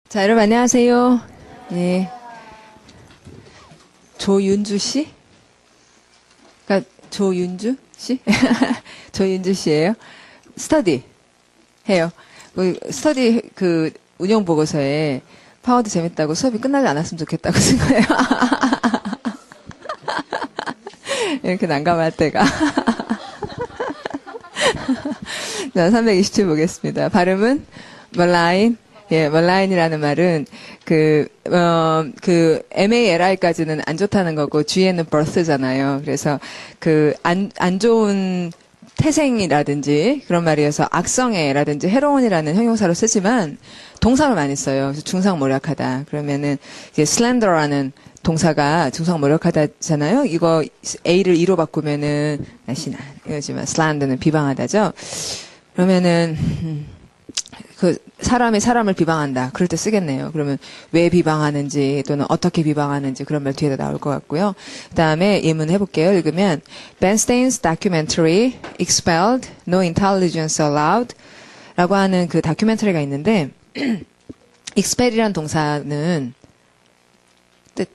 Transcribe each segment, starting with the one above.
자, 여러분 안녕하세요. 예. 조윤주 씨? 그러니까 조윤주 씨? 조윤주 씨예요. 스터디 해요. 스터디 운영 보고서에 파워도 재밌다고 수업이 끝나지 않았으면 좋겠다고 쓴 거예요. 이렇게 난감할 때가. 자, 327 보겠습니다. 발음은 멀라인. 예, 멀라인이라는 말은 MALI까지는 안 좋다는 거고 G에는 birth잖아요. 그래서 안 좋은 태생이라든지 그런 말이어서 악성애라든지 해로운이라는 형용사로 쓰지만 동사로 많이 써요. 그래서 중상모략하다. 그러면은 이제 slander라는 동사가 중상모략하다잖아요. 이거 A를 E로 바꾸면은 날씬한 이거지만 slander는 비방하다죠. 그러면은 사람이 사람을 비방한다. 그럴 때 쓰겠네요. 그러면 왜 비방하는지 또는 어떻게 비방하는지 그런 말 뒤에다 나올 것 같고요. 그 다음에 예문 해볼게요. 읽으면 Ben Stein's documentary expelled, no intelligence allowed 라고 하는 그 다큐멘터리가 있는데 expel이라는 동사는 뜻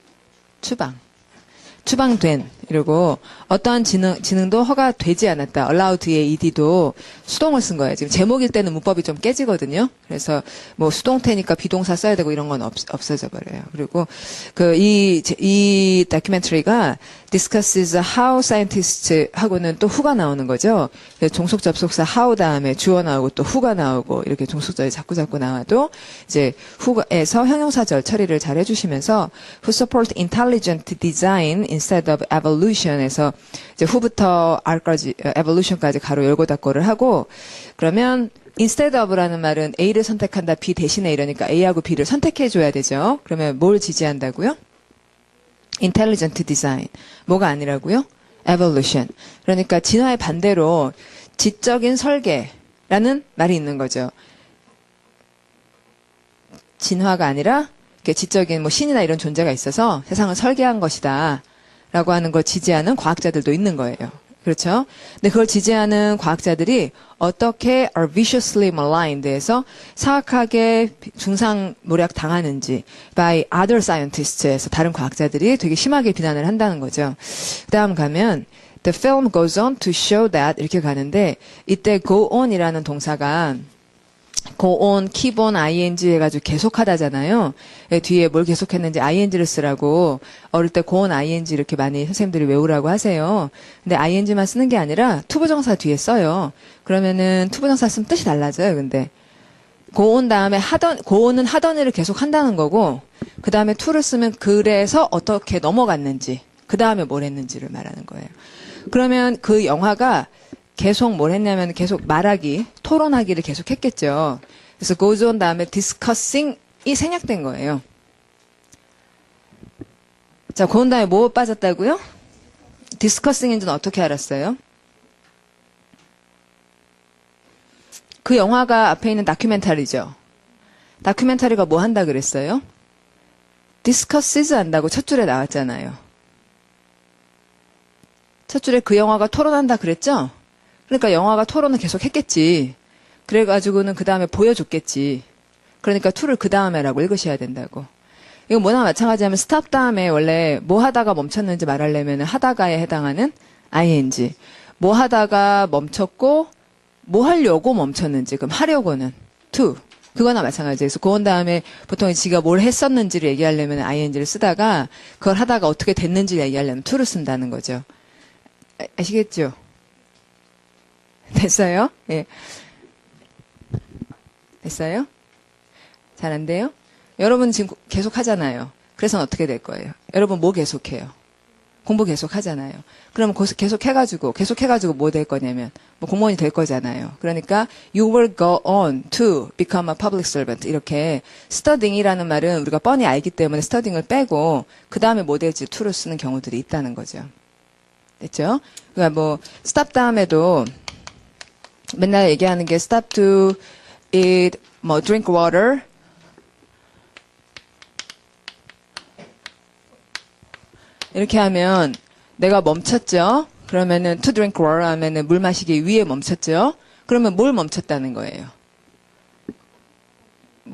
추방된 이러고 어떠한 지능도 허가되지 않았다. allow 뒤에 ed도 수동을 쓴 거예요. 지금 제목일 때는 문법이 좀 깨지거든요. 그래서 뭐 수동태니까 비동사 써야 되고 이런 건 없어져 버려요. 그리고 이 다큐멘터리가 discusses how scientists 하고는 또 who가 나오는 거죠. 종속 접속사 how 다음에 주어 나오고 또 who가 나오고 이렇게 종속절이 자꾸 나와도 이제 who에서 형용사절 처리를 잘 해주시면서 who support intelligent design instead of evolution에서 이제 who부터 r까지 evolution까지 가로 열고 닫고를 하고 그러면 instead of라는 말은 A를 선택한다 B 대신에 이러니까 A하고 B를 선택해 줘야 되죠. 그러면 뭘 지지한다고요? intelligent design. 뭐가 아니라고요? evolution. 그러니까 진화의 반대로 지적인 설계라는 말이 있는 거죠. 진화가 아니라 지적인 뭐 신이나 이런 존재가 있어서 세상을 설계한 것이다. 라고 하는 걸 지지하는 과학자들도 있는 거예요. 그렇죠? 근데 그걸 지지하는 과학자들이 어떻게 are viciously maligned에서 사악하게 중상모략 당하는지 by other scientists에서 다른 과학자들이 되게 심하게 비난을 한다는 거죠. 그 다음 가면 the film goes on to show that 이렇게 가는데 이때 go on이라는 동사가 go on, keep on, ing 해가지고 계속하다잖아요. 뒤에 뭘 계속했는지 ing를 쓰라고 어릴 때 go on, ing 이렇게 많이 선생님들이 외우라고 하세요. 근데 ing만 쓰는 게 아니라 투부정사 뒤에 써요. 그러면은 투부정사 쓰면 뜻이 달라져요. 근데 go on 다음에 go on은 하던 일을 계속 한다는 거고 그 다음에 to를 쓰면 그래서 어떻게 넘어갔는지 그 다음에 뭘 했는지를 말하는 거예요. 그러면 그 영화가 계속 뭘 했냐면 계속 말하기, 토론하기를 계속 했겠죠. 그래서 goes on 다음에 discussing이 생략된 거예요. 자, go on 다음에 뭐 빠졌다고요? discussing인지는 어떻게 알았어요? 그 영화가 앞에 있는 다큐멘터리죠. 다큐멘터리가 뭐 한다 그랬어요? discusses 한다고 첫 줄에 나왔잖아요. 첫 줄에 그 영화가 토론한다 그랬죠? 그러니까 영화가 토론을 계속 했겠지. 그래가지고는 그 다음에 보여줬겠지. 그러니까 to를 그 다음에라고 읽으셔야 된다고. 이거 뭐나 마찬가지하면 stop 다음에 원래 뭐 하다가 멈췄는지 말하려면 하다가에 해당하는 ing. 뭐 하다가 멈췄고 뭐 하려고 멈췄는지 그럼 하려고는 to. 그거나 마찬가지예요. 그래서 그건 다음에 보통 지가 뭘 했었는지를 얘기하려면 ing를 쓰다가 그걸 하다가 어떻게 됐는지를 얘기하려면 to를 쓴다는 거죠. 아시겠죠? 됐어요? 예. 됐어요? 잘 안 돼요? 여러분 지금 계속 하잖아요. 그래서 어떻게 될 거예요? 여러분 뭐 계속해요? 공부 계속 하잖아요. 그러면 계속 해가지고 뭐 될 거냐면, 뭐 공무원이 될 거잖아요. 그러니까, you will go on to become a public servant. 이렇게, studying이라는 말은 우리가 뻔히 알기 때문에 studying을 빼고, 그 다음에 뭐 될지 to를 쓰는 경우들이 있다는 거죠. 됐죠? 그러니까 뭐, stop 다음에도, 맨날 얘기하는 게 stop to eat, 뭐 drink water 이렇게 하면 내가 멈췄죠. 그러면은 to drink water 하면은 물 마시기 위해 멈췄죠. 그러면 뭘 멈췄다는 거예요.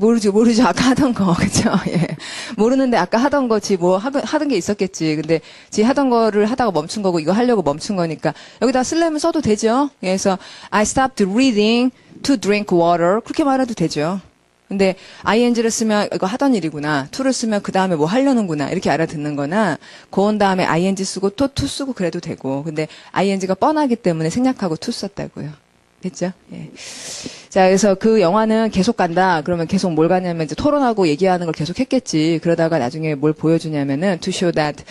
모르죠. 아까 하던 거, 그죠? 예. 모르는데 아까 하던 거지, 하던 게 있었겠지. 근데, 지 하던 거를 하다가 멈춘 거고, 이거 하려고 멈춘 거니까, 여기다 쓸려면 써도 되죠? 그래서, I stopped reading to drink water. 그렇게 말해도 되죠. 근데, ing를 쓰면, 이거 하던 일이구나. to를 쓰면 그 다음에 뭐 하려는구나. 이렇게 알아듣는 거나, 고온 다음에 ing 쓰고 또 to 쓰고 그래도 되고. 근데, ing가 뻔하기 때문에 생략하고 to 썼다고요. 됐죠? 예. 자, 그래서 그 영화는 계속 간다. 그러면 계속 뭘 가냐면 이제 토론하고 얘기하는 걸 계속 했겠지. 그러다가 나중에 뭘 보여주냐면은 to show that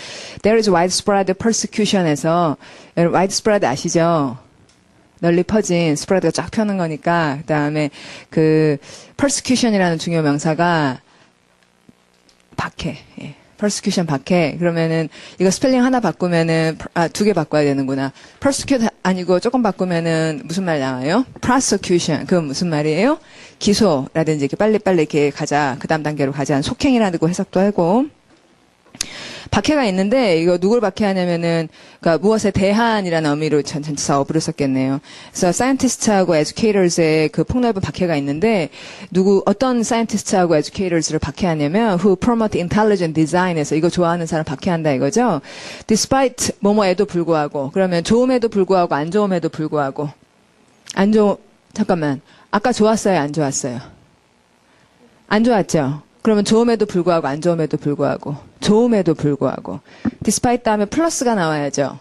there is widespread persecution에서 widespread 아시죠? 널리 퍼진 spread가 쫙 펴는 거니까 그다음에 그 persecution이라는 중요 명사가 박해. 예. persecution 박해. 그러면은 이거 스펠링 하나 바꾸면은 두 개 바꿔야 되는구나. persecute 아니고 조금 바꾸면은 무슨 말 나와요? prosecution. 그건 무슨 말이에요? 기소라든지 이렇게 빨리빨리 이렇게 가자. 그 다음 단계로 가자. 속행이라고 해석도 하고. 박해가 있는데 이거 누굴 박해하냐면은 그러니까 무엇에 대한이라는 의미로 전치사 어부를 썼겠네요. 그래서 scientist하고 educators의 그 폭넓은 박해가 있는데 어떤 scientist하고 educators를 박해하냐면 who promote intelligent design에서 이거 좋아하는 사람 박해한다 이거죠. despite 뭐뭐에도 불구하고 그러면 좋음에도 불구하고 안 좋음에도 불구하고 잠깐만 아까 좋았어요 안 좋았어요? 안 좋았죠? 그러면 좋음에도 불구하고 안 좋음에도 불구하고 좋음에도 불구하고 despite 다음에 플러스가 나와야죠.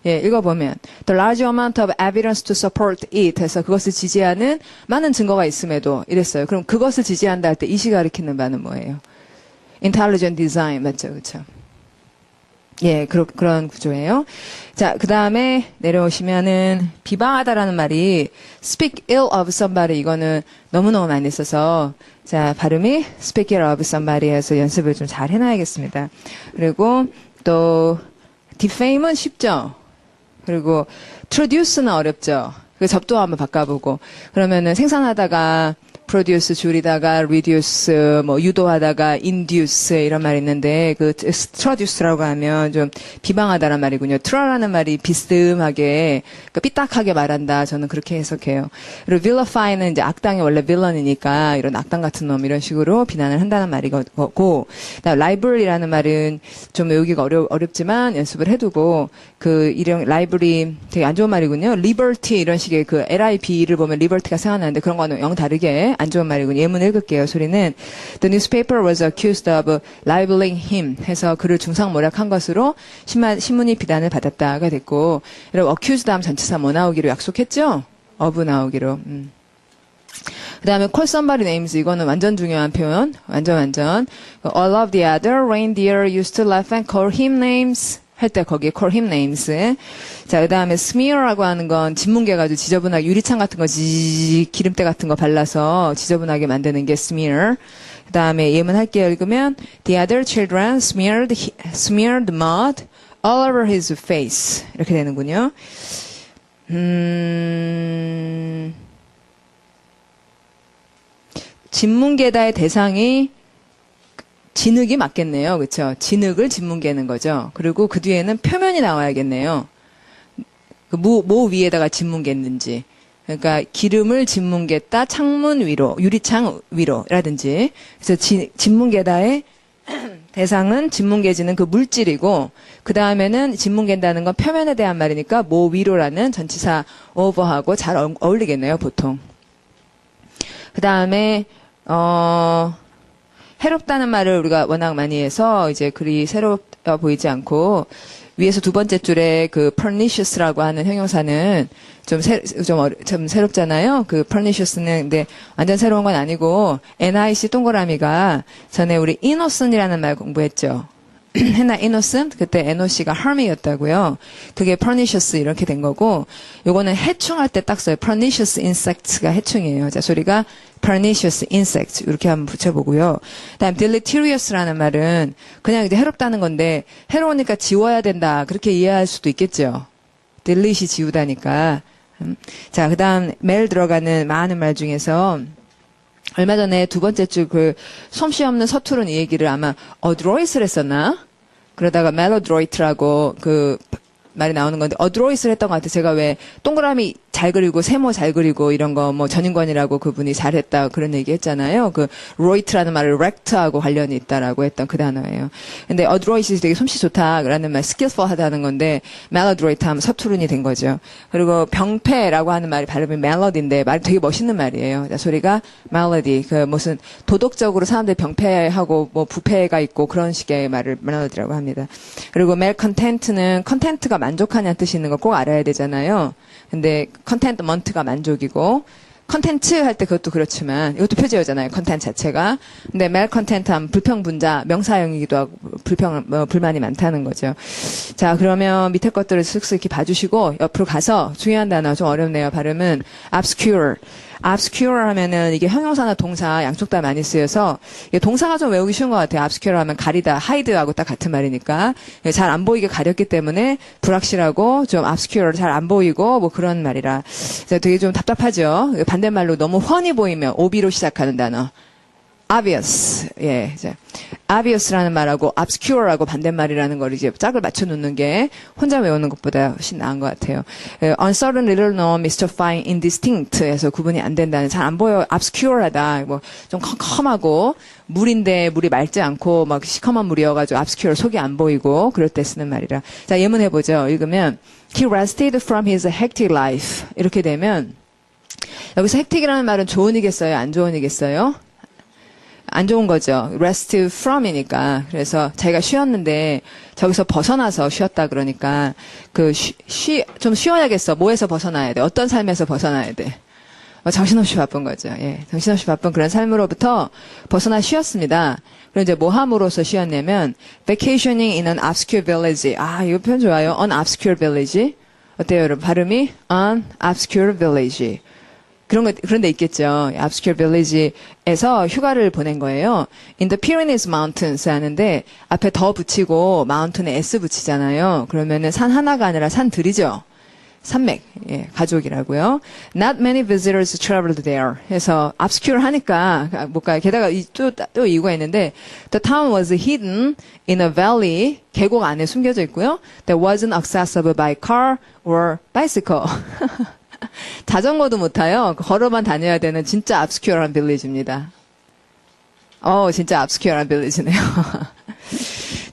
예, 읽어보면 the large amount of evidence to support it 해서 그것을 지지하는 많은 증거가 있음에도 이랬어요. 그럼 그것을 지지한다 할 때 이시 가리키는 바는 뭐예요? intelligent design 맞죠? 그렇죠? 예, 그런 구조예요. 자, 그 다음에 내려오시면은 비방하다라는 말이 speak ill of somebody 이거는 너무너무 많이 써서 자, 발음이 speak ill of somebody 해서 연습을 좀 잘 해놔야겠습니다. 그리고 또 defame은 쉽죠? 그리고 traduce는 어렵죠? 그 접두 한번 바꿔보고 그러면은 생산하다가 produce 줄이다가 reduce 뭐 유도하다가 induce 이런 말이 있는데 그 traduce라고 하면 좀 비방하다란 말이군요. tra라는 말이 비스듬하게 그러니까 삐딱하게 말한다. 저는 그렇게 해석해요. 그리고 vilify는 이제 악당이 원래 villain이니까 이런 악당 같은 놈 이런 식으로 비난을 한다는 말이고 그다음 library라는 말은 좀 외우기가 어렵지만 연습을 해두고 그 이런 library 되게 안 좋은 말이군요. liberty 이런 식의 그 lib를 보면 liberty가 생각나는데 그런 거는 영 다르게 안 좋은 말이군요. 예문 읽을게요. 소리는 The newspaper was accused of libeling him 해서 그를 중상모략한 것으로 신문이 비난을 받았다가 됐고 여러분 accused 다음 전치사 뭐 나오기로 약속했죠? of 나오기로. 그 다음에 call somebody names 이거는 완전 중요한 표현. 완전. All of the other reindeer used to laugh and call him names. 할 때 거기에 call him names. 자, 그 다음에 smear라고 하는 건 진뭉개 가지고 지저분하게 유리창 같은 거 기름때 같은 거 발라서 지저분하게 만드는 게 smear. 그 다음에 예문 할게요. 읽으면 the other children smeared mud all over his face. 이렇게 되는군요. 진뭉개다의 대상이 진흙이 맞겠네요. 그렇죠? 진흙을 진뭉개는 거죠. 그리고 그 뒤에는 표면이 나와야겠네요. 뭐 위에다가 진뭉갰는지. 그러니까 기름을 진뭉갰다 창문 위로, 유리창 위로라든지. 그래서 진뭉개다의 대상은 진뭉개지는 그 물질이고 그 다음에는 진뭉갠다는 건 표면에 대한 말이니까 뭐 위로라는 전치사 over하고 잘 어울리겠네요. 보통. 그 다음에 해롭다는 말을 우리가 워낙 많이 해서 이제 그리 새롭어 보이지 않고 위에서 두 번째 줄에 그 pernicious라고 하는 형용사는 좀 새롭잖아요. 그 pernicious는 근데 완전 새로운 건 아니고 NIC 동그라미가 전에 우리 innocent이라는 말 공부했죠. 했나 innocent? 그때 NOC가 harm이었다고요. 그게 pernicious 이렇게 된 거고 요거는 해충할 때 딱 써요. pernicious insects가 해충이에요. 자, 소리가 pernicious insects 이렇게 한번 붙여보고요. 그다음 deleterious라는 말은 그냥 이제 해롭다는 건데 해로우니까 지워야 된다. 그렇게 이해할 수도 있겠죠. delete이 지우다니까. 자, 그다음 멜 들어가는 많은 말 중에서 얼마 전에 두 번째 주 그 솜씨 없는 서투른 이 얘기를 아마 어드로이스를 했었나? 그러다가 멜로드로이트라고 그 말이 나오는 건데 어드로이스를 했던 것 같아요. 제가 왜 동그라미 잘 그리고 세모 잘 그리고 이런 거 뭐 전인권이라고 그분이 잘했다 그런 얘기 했잖아요. 그 로이트라는 말을 rect하고 관련이 있다라고 했던 그 단어예요. 근데 adroit이 되게 솜씨 좋다라는 말, skillful하다는 건데 maladroit 하면 서투른이 된 거죠. 그리고 병폐라고 하는 말이 발음이 melody인데 말이 되게 멋있는 말이에요. 소리가 melody, 그 무슨 도덕적으로 사람들이 병폐하고 뭐 부패가 있고 그런 식의 말을 melody라고 합니다. 그리고 malcontent는 content가 만족하냐는 뜻이 있는 걸 꼭 알아야 되잖아요. 근데 contentment가 만족이고 컨텐츠 할 때 그것도 그렇지만 이것도 표제어잖아요. 컨텐츠 자체가. 근데 malcontent 하면 불평분자, 명사형이기도 하고 불만이 많다는 거죠. 자, 그러면 밑에 것들을 쓱쓱 이렇게 봐주시고 옆으로 가서 중요한 단어 좀 어렵네요. 발음은 obscure. obscure 하면은 이게 형용사나 동사 양쪽 다 많이 쓰여서 이게 동사가 좀 외우기 쉬운 것 같아요. obscure 하면 가리다, hide하고 딱 같은 말이니까 잘 안 보이게 가렸기 때문에 불확실하고 좀 obscure 잘 안 보이고 뭐 그런 말이라 되게 좀 답답하죠. 반대말로 너무 훤히 보이면 ob로 시작하는 단어. obvious. 예. 이제 obvious라는 말하고 obscure하고 반대말이라는 걸 이제 짝을 맞춰 놓는 게 혼자 외우는 것보다 훨씬 나은 것 같아요. uncertain, little known, mystifying, indistinct에서 구분이 안 된다는 잘 안 보여. obscure하다. 뭐 좀 컴컴하고 물인데 물이 맑지 않고 막 시커먼 물이어가지고 obscure 속이 안 보이고 그럴 때 쓰는 말이라. 자, 예문 해보죠. 읽으면 he rested from his hectic life. 이렇게 되면 여기서 hectic이라는 말은 좋은이겠어요? 안 좋은이겠어요? 안 좋은 거죠. rest from이니까. 그래서 자기가 쉬었는데 저기서 벗어나서 쉬었다 그러니까 좀 쉬어야겠어. 뭐에서 벗어나야 돼? 어떤 삶에서 벗어나야 돼? 정신없이 바쁜 거죠. 예. 정신없이 바쁜 그런 삶으로부터 벗어나 쉬었습니다. 그럼 이제 뭐 함으로써 쉬었냐면 vacationing in an obscure village. 아, 이거 표현 좋아요. an obscure village. 어때요, 여러분? 발음이 an obscure village. 그런 데 있겠죠. obscure village에서 휴가를 보낸 거예요. in the Pyrenees Mountains 하는데 앞에 더 붙이고 mountain에 s 붙이잖아요. 그러면은 산 하나가 아니라 산들이죠. 산맥, 예, 가족이라고요. Not many visitors traveled there. 해서 obscure 하니까 뭔가 게다가 또 이유가 있는데 the town was hidden in a valley. 계곡 안에 숨겨져 있고요. That wasn't accessible by car or bicycle. 자전거도 못 타요. 걸어만 다녀야 되는 진짜 obscure한 village입니다. 진짜 obscure한 village네요.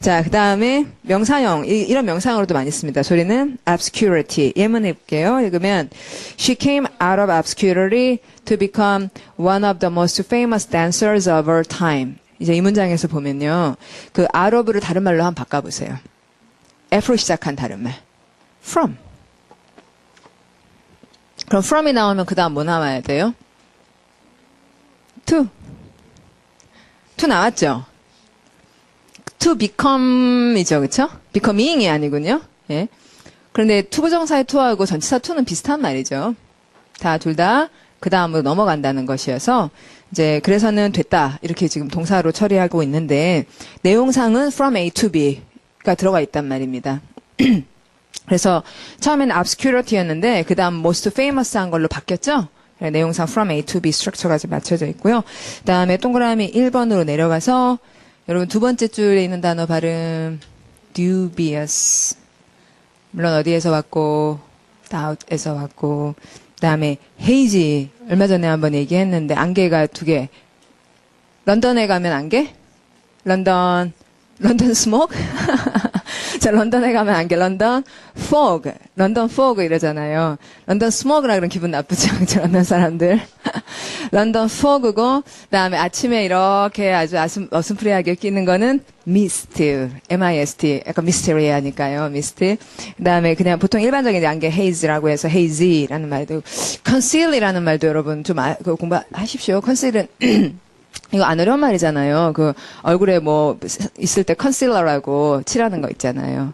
자, 그 다음에 명사형. 이런 명사형으로도 많이 씁니다. 소리는 obscurity. 예문 해볼게요. 읽으면 She came out of obscurity to become one of the most famous dancers of her time. 이제 이 문장에서 보면요. 그 out of를 다른 말로 한번 바꿔보세요. F로 시작한 다른 말. from. 그럼 from이 나오면 그 다음 뭐 나와야 돼요? to 나왔죠? to become이죠, 그쵸? becoming이 아니군요. 예. 그런데 투부정사의 to하고 전치사 to는 비슷한 말이죠. 둘 다 그 다음으로 넘어간다는 것이어서 이제 그래서는 됐다 이렇게 지금 동사로 처리하고 있는데 내용상은 from A to B가 들어가 있단 말입니다. 그래서 처음에는 obscurity였는데 그 다음 most famous한 걸로 바뀌었죠. 내용상 from A to B 스트럭처가 맞춰져 있고요. 그 다음에 동그라미 1번으로 내려가서 여러분 두 번째 줄에 있는 단어 발음 dubious. 물론 어디에서 왔고 doubt에서 왔고 그 다음에 hazy. 얼마 전에 한번 얘기했는데 안개가 2개. 런던에 가면 안개? 런던 스모크? 자, 런던에 가면 안개, 런던 fog 이러잖아요. 런던 스모그라 그러면 기분 나쁘지 않죠, 런던 사람들. 런던 fog고, 그 다음에 아침에 이렇게 아주 어슴푸레하게 끼는 거는 mist, M-I-S-T, 약간 미스테리하니까요, mist. 그 다음에 그냥 보통 일반적인 안개 haze라고 해서 hazy라는 말도, conceal이라는 말도 여러분 좀 공부하십시오. conceal은 이거 안 어려운 말이잖아요. 그 얼굴에 뭐 있을 때 컨실러라고 칠하는 거 있잖아요.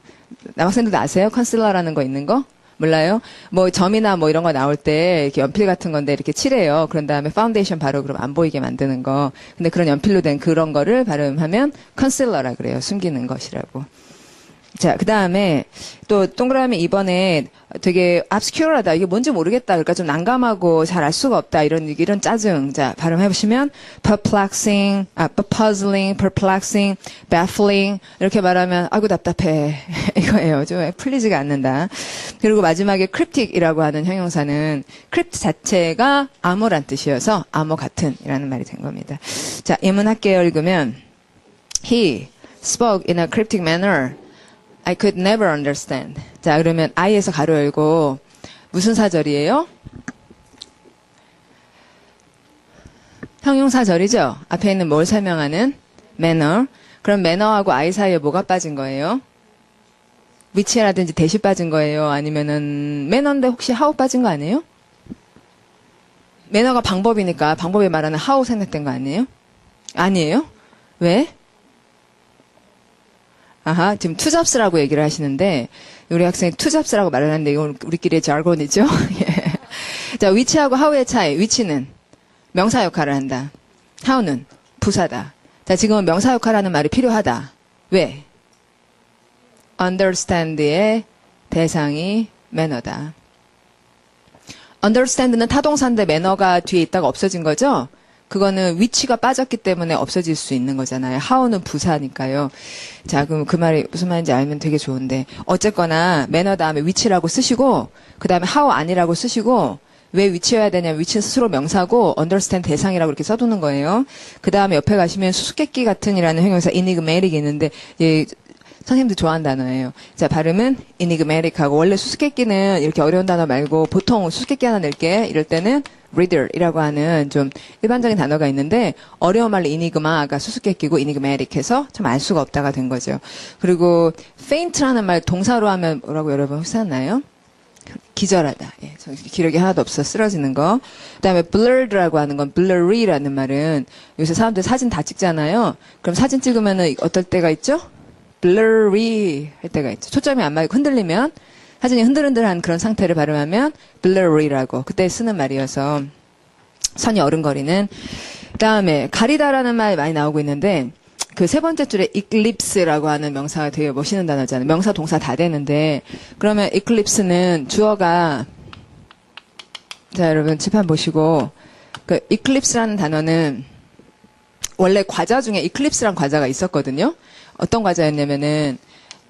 남학생들도 아세요? 컨실러라는 거 있는 거? 몰라요? 뭐 점이나 뭐 이런 거 나올 때 이렇게 연필 같은 건데 이렇게 칠해요. 그런 다음에 파운데이션 바로 그럼 안 보이게 만드는 거. 근데 그런 연필로 된 그런 거를 발음하면 컨실러라 그래요. 숨기는 것이라고. 자, 그 다음에 또 동그라미 2번에 되게 obscure하다. 이게 뭔지 모르겠다. 그러니까 좀 난감하고 잘 알 수가 없다. 이런 짜증. 자, 발음해보시면 perplexing, puzzling, perplexing, baffling 이렇게 말하면 아이고 답답해. 이거예요. 좀 풀리지가 않는다. 그리고 마지막에 cryptic이라고 하는 형용사는 crypt 자체가 암호란 뜻이어서 암호 같은 이라는 말이 된 겁니다. 자, 예문 할게요. 읽으면 He spoke in a cryptic manner. I could never understand. 자, 그러면 I에서 가로 열고 무슨 사절이에요? 형용사절이죠? 앞에 있는 뭘 설명하는? manner. 그럼 manner하고 I 사이에 뭐가 빠진 거예요? 위치라든지 대시 빠진 거예요? 아니면은 manner인데 혹시 how 빠진 거 아니에요? manner가 방법이니까 방법에 말하는 how 생략된 거 아니에요? 아니에요? 왜? 아하, 지금 투잡스라고 얘기를 하시는데, 우리 학생이 투잡스라고 말을 하는데, 이건 우리끼리의 자르곤이죠? 예. 자, 위치하고 how의 차이. 위치는 명사 역할을 한다. how는 부사다. 자, 지금은 명사 역할을 하는 말이 필요하다. 왜? understand의 대상이 manner다. understand는 타동사인데 manner가 뒤에 있다가 없어진 거죠? 그거는 위치가 빠졌기 때문에 없어질 수 있는 거잖아요. how는 부사니까요. 자, 그럼 그 말이 무슨 말인지 알면 되게 좋은데. 어쨌거나 manner 다음에 위치라고 쓰시고 그 다음에 how 아니라고 쓰시고 왜 위치여야 되냐면 위치는 스스로 명사고 understand 대상이라고 이렇게 써두는 거예요. 그 다음에 옆에 가시면 수수께끼 같은이라는 형용사 enigmatic이 있는데 예, 선생님들 좋아하는 단어예요. 자, 발음은 enigmatic하고 원래 수수께끼는 이렇게 어려운 단어 말고 보통 수수께끼 하나 낼게 이럴 때는 riddle이라고 하는 좀 일반적인 단어가 있는데 어려운 말로 enigma가 수수께끼고 enigmatic 해서 참 알 수가 없다가 된 거죠. 그리고 faint라는 말 동사로 하면 뭐라고 여러분 혹시 아나요? 기절하다. 예, 기력이 하나도 없어 쓰러지는 거. 그다음에 blurred라고 하는 건 blurry라는 말은 요새 사람들 사진 다 찍잖아요. 그럼 사진 찍으면은 어떨 때가 있죠? blurry 할 때가 있죠. 초점이 안 맞고 흔들리면 사진이 흔들흔들한 그런 상태를 발음하면 blurry라고 그때 쓰는 말이어서 선이 어른거리는. 그다음에 가리다라는 말 많이 나오고 있는데 그 세 번째 줄에 eclipse라고 하는 명사가 되게 멋있는 단어잖아요. 명사 동사 다 되는데 그러면 eclipse는 주어가 자 여러분 칠판 보시고 그 eclipse라는 단어는 원래 과자 중에 eclipse란 과자가 있었거든요. 어떤 과자였냐면은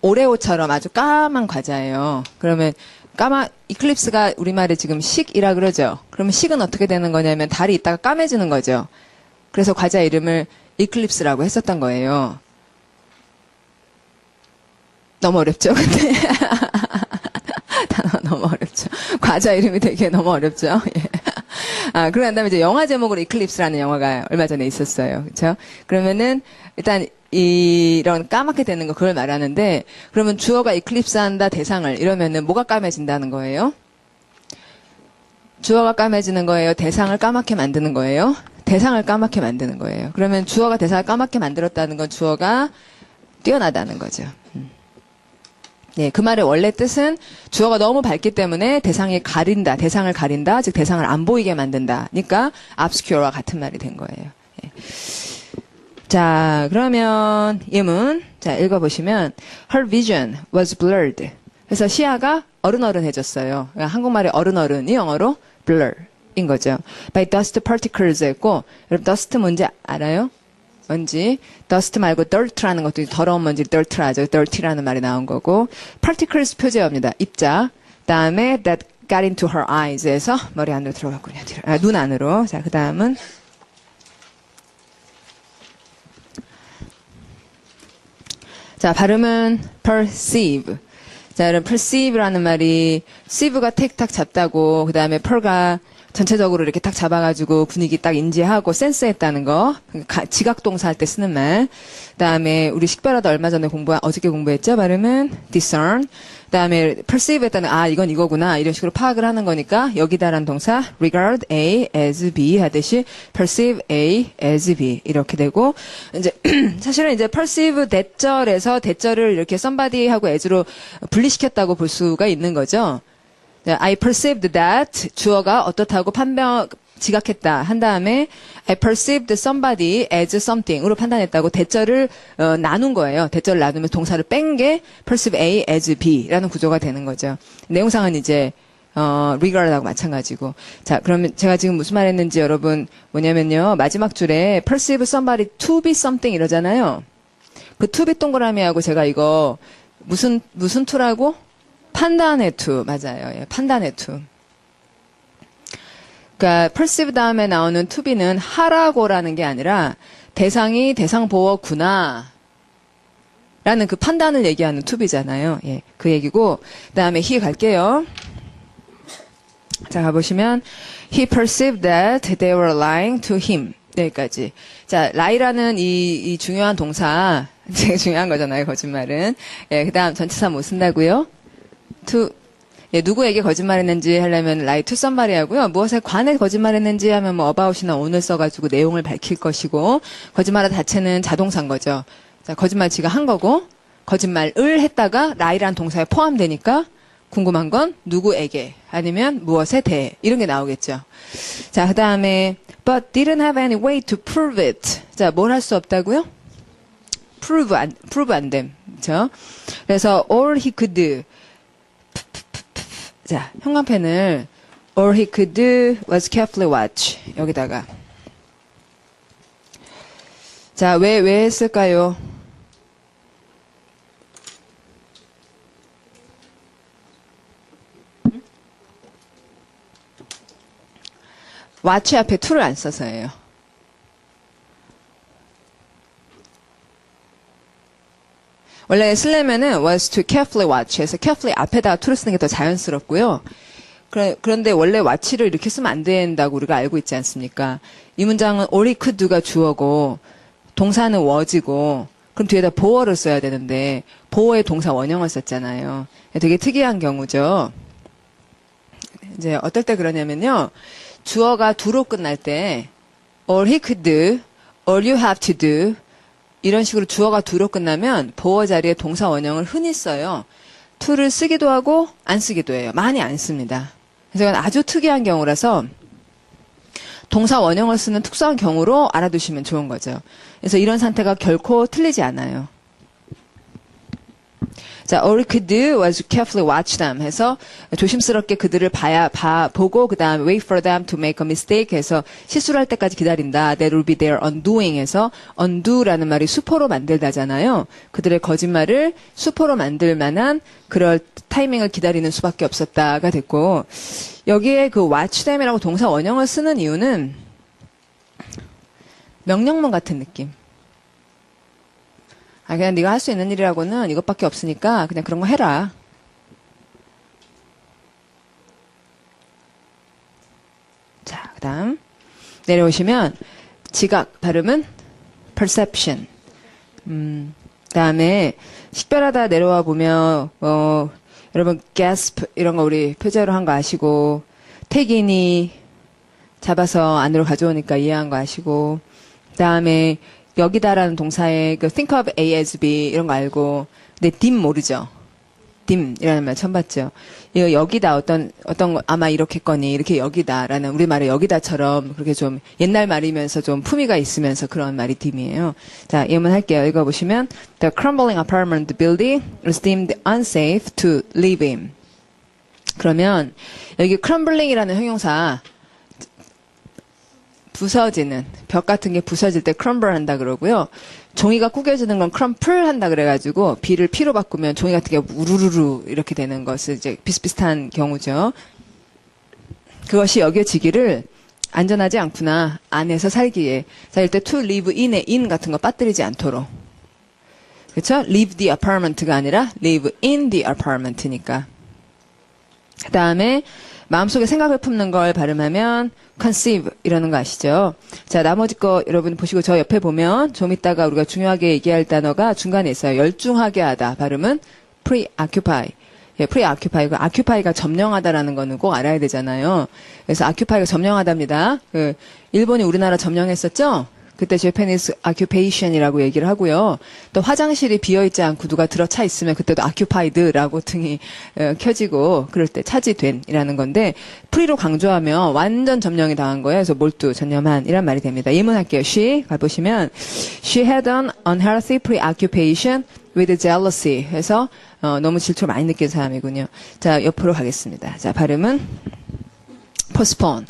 오레오처럼 아주 까만 과자예요. 그러면 이클립스가 우리말에 지금 식이라 그러죠. 그러면 식은 어떻게 되는 거냐면 달이 있다가 까매지는 거죠. 그래서 과자 이름을 이클립스라고 했었던 거예요. 너무 어렵죠, 근데? 단어 너무 어렵죠. 과자 이름이 되게 너무 어렵죠. 예. 아, 그런 다음에 이제 영화 제목으로 이클립스라는 영화가 얼마 전에 있었어요. 그렇죠? 그러면은 일단 이런 까맣게 되는 거 그걸 말하는데 그러면 주어가 이클립스한다 대상을 이러면은 뭐가 까매진다는 거예요? 주어가 까매지는 거예요? 대상을 까맣게 만드는 거예요? 대상을 까맣게 만드는 거예요. 그러면 주어가 대상을 까맣게 만들었다는 건 주어가 뛰어나다는 거죠. 예, 그 말의 원래 뜻은 주어가 너무 밝기 때문에 대상을 가린다, 즉 대상을 안 보이게 만든다. 그러니까 obscure와 같은 말이 된 거예요. 예. 자, 그러면 예문 자 읽어보시면 her vision was blurred. 그래서 시야가 어른어른해졌어요. 그러니까 한국말의 어른어른이 영어로 blur인 거죠. by dust particles 했고 여러분 dust 뭔지 알아요? 먼지. dust 말고 dirt라는 것도 더러운 먼지 dirt라 하죠. dirty라는 말이 나온 거고 particles 표제어입니다. 입자. 다음에 that got into her eyes에서 머리 안으로 들어갔군요. 눈 안으로. 자, 그 다음은 자, 발음은 perceive. 자, 여러분, perceive라는 말이, sieve가 택탁 잡다고, 그 다음에 per가 전체적으로 이렇게 딱 잡아가지고 분위기 딱 인지하고 센스했다는 거. 지각동사 할 때 쓰는 말. 그 다음에 우리 식별하다 얼마 전에 어저께 공부했죠? 발음은 discern. 그 다음에 perceive 했다는, 아, 이건 이거구나. 이런 식으로 파악을 하는 거니까 여기다란 동사 regard A as B 하듯이 perceive A as B 이렇게 되고 이제 사실은 이제 perceive 대절에서 대절을 이렇게 somebody하고 as로 분리시켰다고 볼 수가 있는 거죠. I perceived that 주어가 어떻다고 지각했다 한 다음에 I perceived somebody as something으로 판단했다고 대절을 나눈 거예요. 대절을 나누면 동사를 뺀 게 perceive A as B라는 구조가 되는 거죠. 내용상은 이제 regard하고 마찬가지고. 자, 그러면 제가 지금 무슨 말 했는지 여러분 뭐냐면요. 마지막 줄에 perceive somebody to be something 이러잖아요. 그 to be 동그라미하고 제가 이거 무슨 to라고? 판단의 to. 맞아요. 예, 판단의 to. 그러니까 perceive 다음에 나오는 to be는 하라고라는 게 아니라 대상이 대상 보어구나 라는 그 판단을 얘기하는 to be잖아요. 예, 그 얘기고 그다음에 he 갈게요. 자, 가보시면 he perceived that they were lying to him. 여기까지. 자, lie라는 이 중요한 동사 되게 중요한 거잖아요. 거짓말은. 예, 그다음 전치사 못 쓴다고요? to 예, 누구에게 거짓말했는지 하려면 lie to somebody 하고요. 무엇에 관해 거짓말했는지 하면 뭐 about이나 on을 써가지고 내용을 밝힐 것이고 거짓말의 자체는 자동사인 거죠. 자, 거짓말 지가 한 거고 거짓말을 했다가 lie란 동사에 포함되니까 궁금한 건 누구에게 아니면 무엇에 대해 이런 게 나오겠죠. 자, 그 다음에 but didn't have any way to prove it. 자, 뭘 할 수 없다고요? prove 안 됨. 그렇죠? 그래서 all he could do. 자, 형광펜을 all he could do was carefully watch. 여기다가. 자, 왜 했을까요? watch 앞에 to를 안 써서예요. 원래 쓰려면은 was to carefully watch 해서 carefully 앞에다가 to를 쓰는 게 더 자연스럽고요. 그런데 원래 watch를 이렇게 쓰면 안 된다고 우리가 알고 있지 않습니까? 이 문장은 all he could do가 주어고 동사는 was고 그럼 뒤에다 보어를 써야 되는데 보어의 동사 원형을 썼잖아요. 되게 특이한 경우죠. 이제 어떨 때 그러냐면요. 주어가 do로 끝날 때 all he could do, all you have to do 이런 식으로 주어가 do로 끝나면 보어 자리에 동사 원형을 흔히 써요. to를 쓰기도 하고 안 쓰기도 해요. 많이 안 씁니다. 그래서 이건 아주 특이한 경우라서 동사 원형을 쓰는 특수한 경우로 알아두시면 좋은 거죠. 그래서 이런 상태가 결코 틀리지 않아요. 자, all he could do was carefully watch them 해서 조심스럽게 그들을 보고 그 다음에 wait for them to make a mistake 해서 실수를 할 때까지 기다린다. That will be their undoing 해서 undo라는 말이 수포로 만들다잖아요. 그들의 거짓말을 수포로 만들 만한 그럴 타이밍을 기다리는 수밖에 없었다가 됐고 여기에 그 watch them이라고 동사 원형을 쓰는 이유는 명령문 같은 느낌. 그냥 네가 할 수 있는 일이라고는 이것밖에 없으니까 그냥 그런 거 해라. 자, 그 다음 내려오시면 지각 발음은 perception. 그 다음에 식별하다 내려와 보면 여러분 gasp 이런 거 우리 표제로 한 거 아시고 태긴이 잡아서 안으로 가져오니까 이해한 거 아시고 그 다음에 여기다라는 동사에 그 think of A as B 이런 거 알고 근데 dim 모르죠. dim이라는 말 처음 봤죠. 이거 여기다 어떤 거 아마 이렇겠거니 이렇게 여기다라는 우리말의 여기다처럼 그렇게 좀 옛날 말이면서 좀 품위가 있으면서 그런 말이 dim이에요. 자, 예문 할게요. 읽어보시면 The crumbling apartment building is deemed unsafe to live in. 그러면 여기 crumbling이라는 형용사 부서지는 벽 같은 게 부서질 때 crumble 한다 그러고요. 종이가 구겨지는 건 crumple 한다 그래가지고 B를 P로 바꾸면 종이 같은 게 우르르르 이렇게 되는 것을 이제 비슷비슷한 경우죠. 그것이 여겨지기를 안전하지 않구나. 안에서 살기에. 자, 이때 to live in에 in 같은 거 빠뜨리지 않도록. 그렇죠? leave the apartment가 아니라 live in the apartment니까. 그 다음에 마음속에 생각을 품는 걸 발음하면 conceive 이라는 거 아시죠? 자, 나머지 거 여러분 보시고 저 옆에 보면 좀 이따가 우리가 중요하게 얘기할 단어가 중간에 있어요. 열중하게 하다. 발음은 preoccupy. 예, preoccupy. occupy가 점령하다라는 거는 꼭 알아야 되잖아요. 그래서 occupy가 점령하답니다. 일본이 우리나라 점령했었죠? 그때 Japanese occupation이라고 얘기를 하고요. 또 화장실이 비어있지 않고 누가 들어차 있으면 그때도 occupied라고 등이 켜지고 그럴 때 차지된이라는 건데 프리로 강조하면 완전 점령이 당한 거예요. 그래서 몰두 전념한이란 말이 됩니다. 예문할게요. She 가보시면 She had an unhealthy preoccupation with jealousy 해서 너무 질투를 많이 느낀 사람이군요. 자, 옆으로 가겠습니다. 자, 발음은 postpone.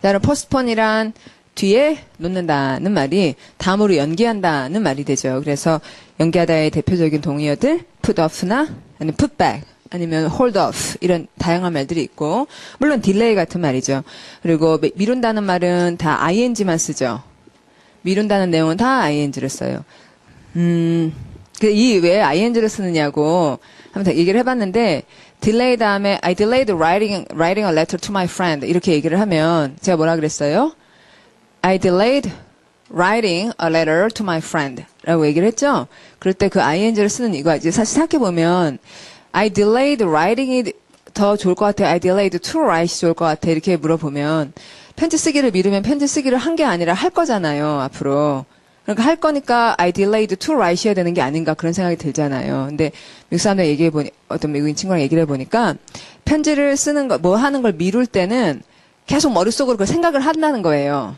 자, 그럼 postpone이란 뒤에 놓는다는 말이 다음으로 연기한다는 말이 되죠. 그래서 연기하다의 대표적인 동의어들 put off나 아니면 put back 아니면 hold off 이런 다양한 말들이 있고 물론 delay 같은 말이죠. 그리고 미룬다는 말은 다 ing만 쓰죠. 미룬다는 내용은 다 ing를 써요. 이 왜 ing를 쓰느냐고 한번 얘기를 해봤는데 delay 다음에 I delayed writing a letter to my friend 이렇게 얘기를 하면 제가 뭐라 그랬어요? I delayed writing a letter to my friend 라고 얘기를 했죠? 그럴 때 그 ing를 쓰는 이거 이제 사실 생각해보면 I delayed writing이 더 좋을 것 같아요. I delayed to write이 좋을 것 같아요. 이렇게 물어보면 편지 쓰기를 미루면 편지 쓰기를 한 게 아니라 할 거잖아요. 앞으로. 그러니까 할 거니까 I delayed to write이야 되는 게 아닌가 그런 생각이 들잖아요. 근데 미국 사람들 얘기해보니 어떤 미국인 친구랑 얘기를 해보니까 편지를 쓰는 거 뭐 하는 걸 미룰 때는 계속 머릿속으로 그 생각을 한다는 거예요.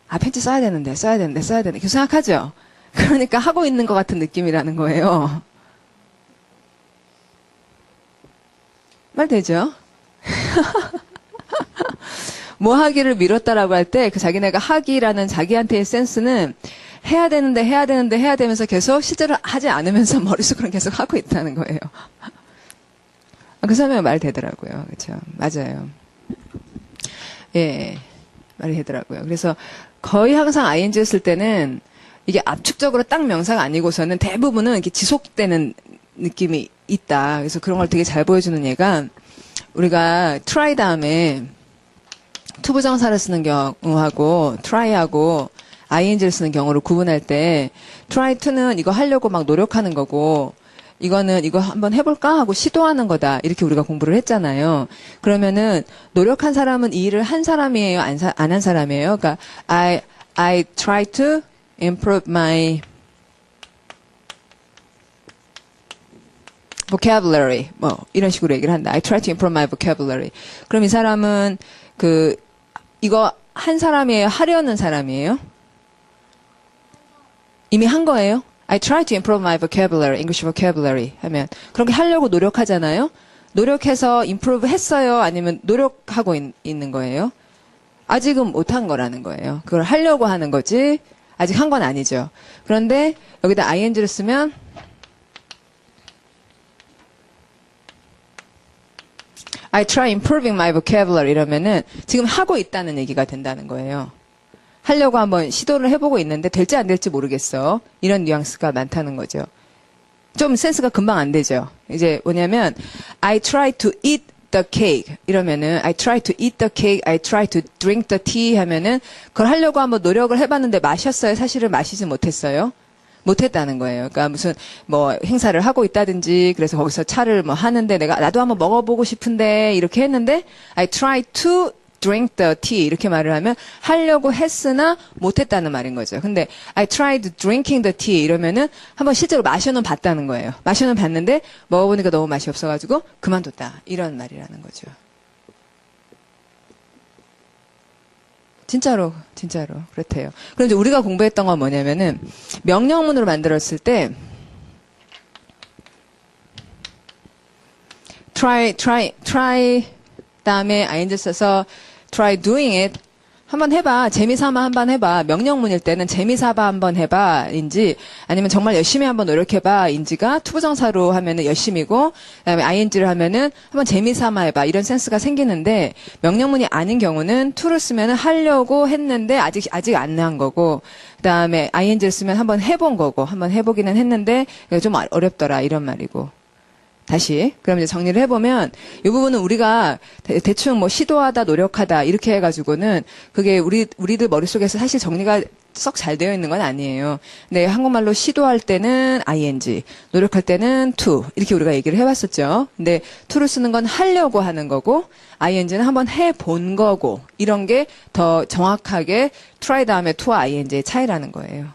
아, 편지 써야 되는데. 계속 생각하죠? 그러니까 하고 있는 것 같은 느낌이라는 거예요. 말 되죠? 뭐 하기를 미뤘다라고 할 때 그 자기네가 하기라는 자기한테의 센스는 해야 되면서 계속 실제로 하지 않으면서 머릿속으로 계속 하고 있다는 거예요. 그 사람이 말 되더라고요. 그렇죠? 맞아요. 예. 말이 되더라고요. 그래서 거의 항상 ing 쓸 때는 이게 압축적으로 딱 명사가 아니고서는 대부분은 이렇게 지속되는 느낌이 있다. 그래서 그런 걸 되게 잘 보여주는 예가 우리가 try 다음에 투부정사를 쓰는 경우하고 try하고 ing를 쓰는 경우를 구분할 때 try to는 이거 하려고 막 노력하는 거고 이거는 이거 한번 해볼까 하고 시도하는 거다. 이렇게 우리가 공부를 했잖아요. 그러면은 노력한 사람은 이 일을 한 사람이에요? 안 한 사람이에요? 그러니까 I try to improve my vocabulary 뭐 이런 식으로 얘기를 한다. I try to improve my vocabulary. 그럼 이 사람은 이거 한 사람이에요? 하려는 사람이에요? 이미 한 거예요? I try to improve my vocabulary, English vocabulary 하면 그렇게 하려고 노력하잖아요. 노력해서 improve 했어요? 아니면 노력하고 있는 거예요? 아직은 못한 거라는 거예요. 그걸 하려고 하는 거지 아직 한 건 아니죠. 그런데 여기다 ing를 쓰면 I try improving my vocabulary 이러면은 지금 하고 있다는 얘기가 된다는 거예요. 하려고 한번 시도를 해보고 있는데 될지 안 될지 모르겠어. 이런 뉘앙스가 많다는 거죠. 좀 센스가 금방 안 되죠. 이제 뭐냐면 I try to eat the cake 이러면은 I try to eat the cake, I try to drink the tea 하면은 그걸 하려고 한번 노력을 해봤는데 마셨어요. 사실은 마시지 못했어요. 못했다는 거예요. 그러니까 무슨 뭐 행사를 하고 있다든지 그래서 거기서 차를 뭐 하는데 나도 한번 먹어보고 싶은데 이렇게 했는데 I try to drink the tea 이렇게 말을 하면 하려고 했으나 못했다는 말인 거죠. 근데 I tried drinking the tea 이러면은 한번 실제로 마셔는 봤다는 거예요. 마셔는 봤는데 먹어보니까 너무 맛이 없어가지고 그만뒀다 이런 말이라는 거죠. 진짜로 그렇대요. 그럼 이제 우리가 공부했던 건 뭐냐면은 명령문으로 만들었을 때 try 다음에 ing 써서 try doing it 한번 해봐. 재미삼아 한번 해봐. 명령문일 때는 재미삼아 한번 해봐 인지 아니면 정말 열심히 한번 노력해봐 인지가 투부정사로 하면은 열심이고 그다음에 ing를 하면은 한번 재미삼아 해봐 이런 센스가 생기는데 명령문이 아닌 경우는 to를 쓰면은 하려고 했는데 아직 안 한 거고 그다음에 ing를 쓰면 한번 해본 거고 한번 해보기는 했는데 좀 어렵더라 이런 말이고 다시 그럼 이제 정리를 해보면 이 부분은 우리가 대충 뭐 시도하다 노력하다 이렇게 해가지고는 그게 우리들 머릿속에서 사실 정리가 썩 잘 되어 있는 건 아니에요. 근데 한국말로 시도할 때는 ing, 노력할 때는 to 이렇게 우리가 얘기를 해봤었죠. 근데 to를 쓰는 건 하려고 하는 거고 ing는 한번 해본 거고 이런 게 더 정확하게 try 다음에 to와 ing의 차이라는 거예요.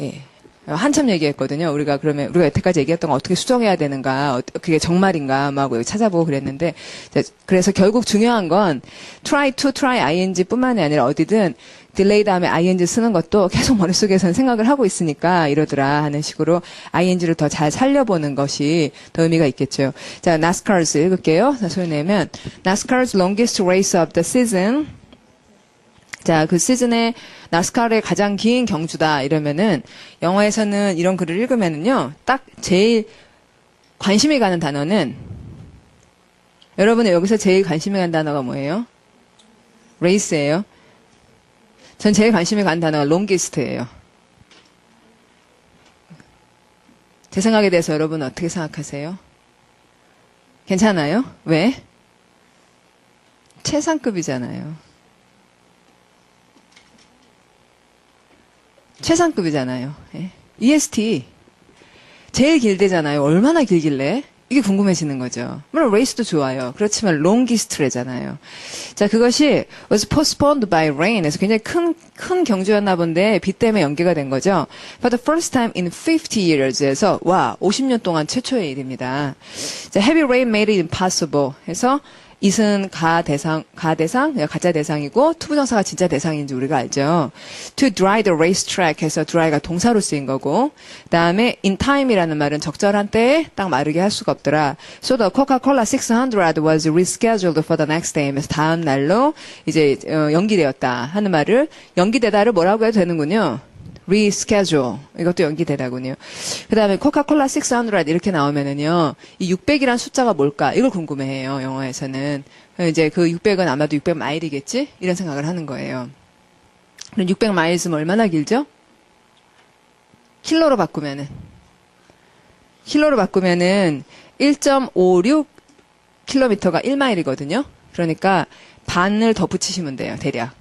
예. 한참 얘기했거든요. 우리가 그러면 우리가 여태까지 얘기했던 거 어떻게 수정해야 되는가, 그게 정말인가 막 찾아보고 그랬는데, 그래서 결국 중요한 건 try to, try ing뿐만이 아니라 어디든 delay 다음에 ing 쓰는 것도 계속 머릿속에서는 생각을 하고 있으니까 이러더라 하는 식으로 ing를 더 잘 살려보는 것이 더 의미가 있겠죠. 자, NASCAR's 읽을게요. 자, 소리 내면 NASCAR's longest race of the season. 자, 그 시즌에 나스카르의 가장 긴 경주다 이러면은 영어에서는 이런 글을 읽으면은요, 딱 제일 관심이 가는 단어는 여러분은 여기서 제일 관심이 가는 단어가 뭐예요? 레이스예요. 전 제일 관심이 가는 단어가 longest예요. 제 생각에 대해서 여러분은 어떻게 생각하세요? 괜찮아요? 왜? 최상급이잖아요. 최상급이잖아요. 예. EST. 제일 길대잖아요. 얼마나 길길래? 이게 궁금해지는 거죠. 물론 레이스도 좋아요. 그렇지만 longest래잖아요. 자, 그것이 was postponed by rain. 그래서 굉장히 큰 경주였나 본데 비 때문에 연기가 된 거죠. For the first time in 50 years에서 와, 50년 동안 최초의 일입니다. 자, heavy rain made it impossible. 해서 이은 가짜 대상이고 투부정사가 진짜 대상인지 우리가 알죠. To dry the racetrack 해서 dry가 동사로 쓰인 거고, 그다음에 in time이라는 말은 적절한 때에 딱 마르게 할 수가 없더라. So the Coca-Cola 600 was rescheduled for the next day. 그래서 다음 날로 이제 연기되었다 하는 말을 연기되다를 뭐라고 해도 되는군요. reschedule. 이것도 연기되다군요. 그 다음에 코카콜라 600 이렇게 나오면은요, 이 600이란 숫자가 뭘까? 이걸 궁금해해요, 영어에서는. 이제 그 600은 아마도 600마일이겠지? 이런 생각을 하는 거예요. 그럼 600마일이면 얼마나 길죠? 킬로로 바꾸면은 1.56km가 1마일이거든요. 그러니까 반을 더 붙이시면 돼요, 대략.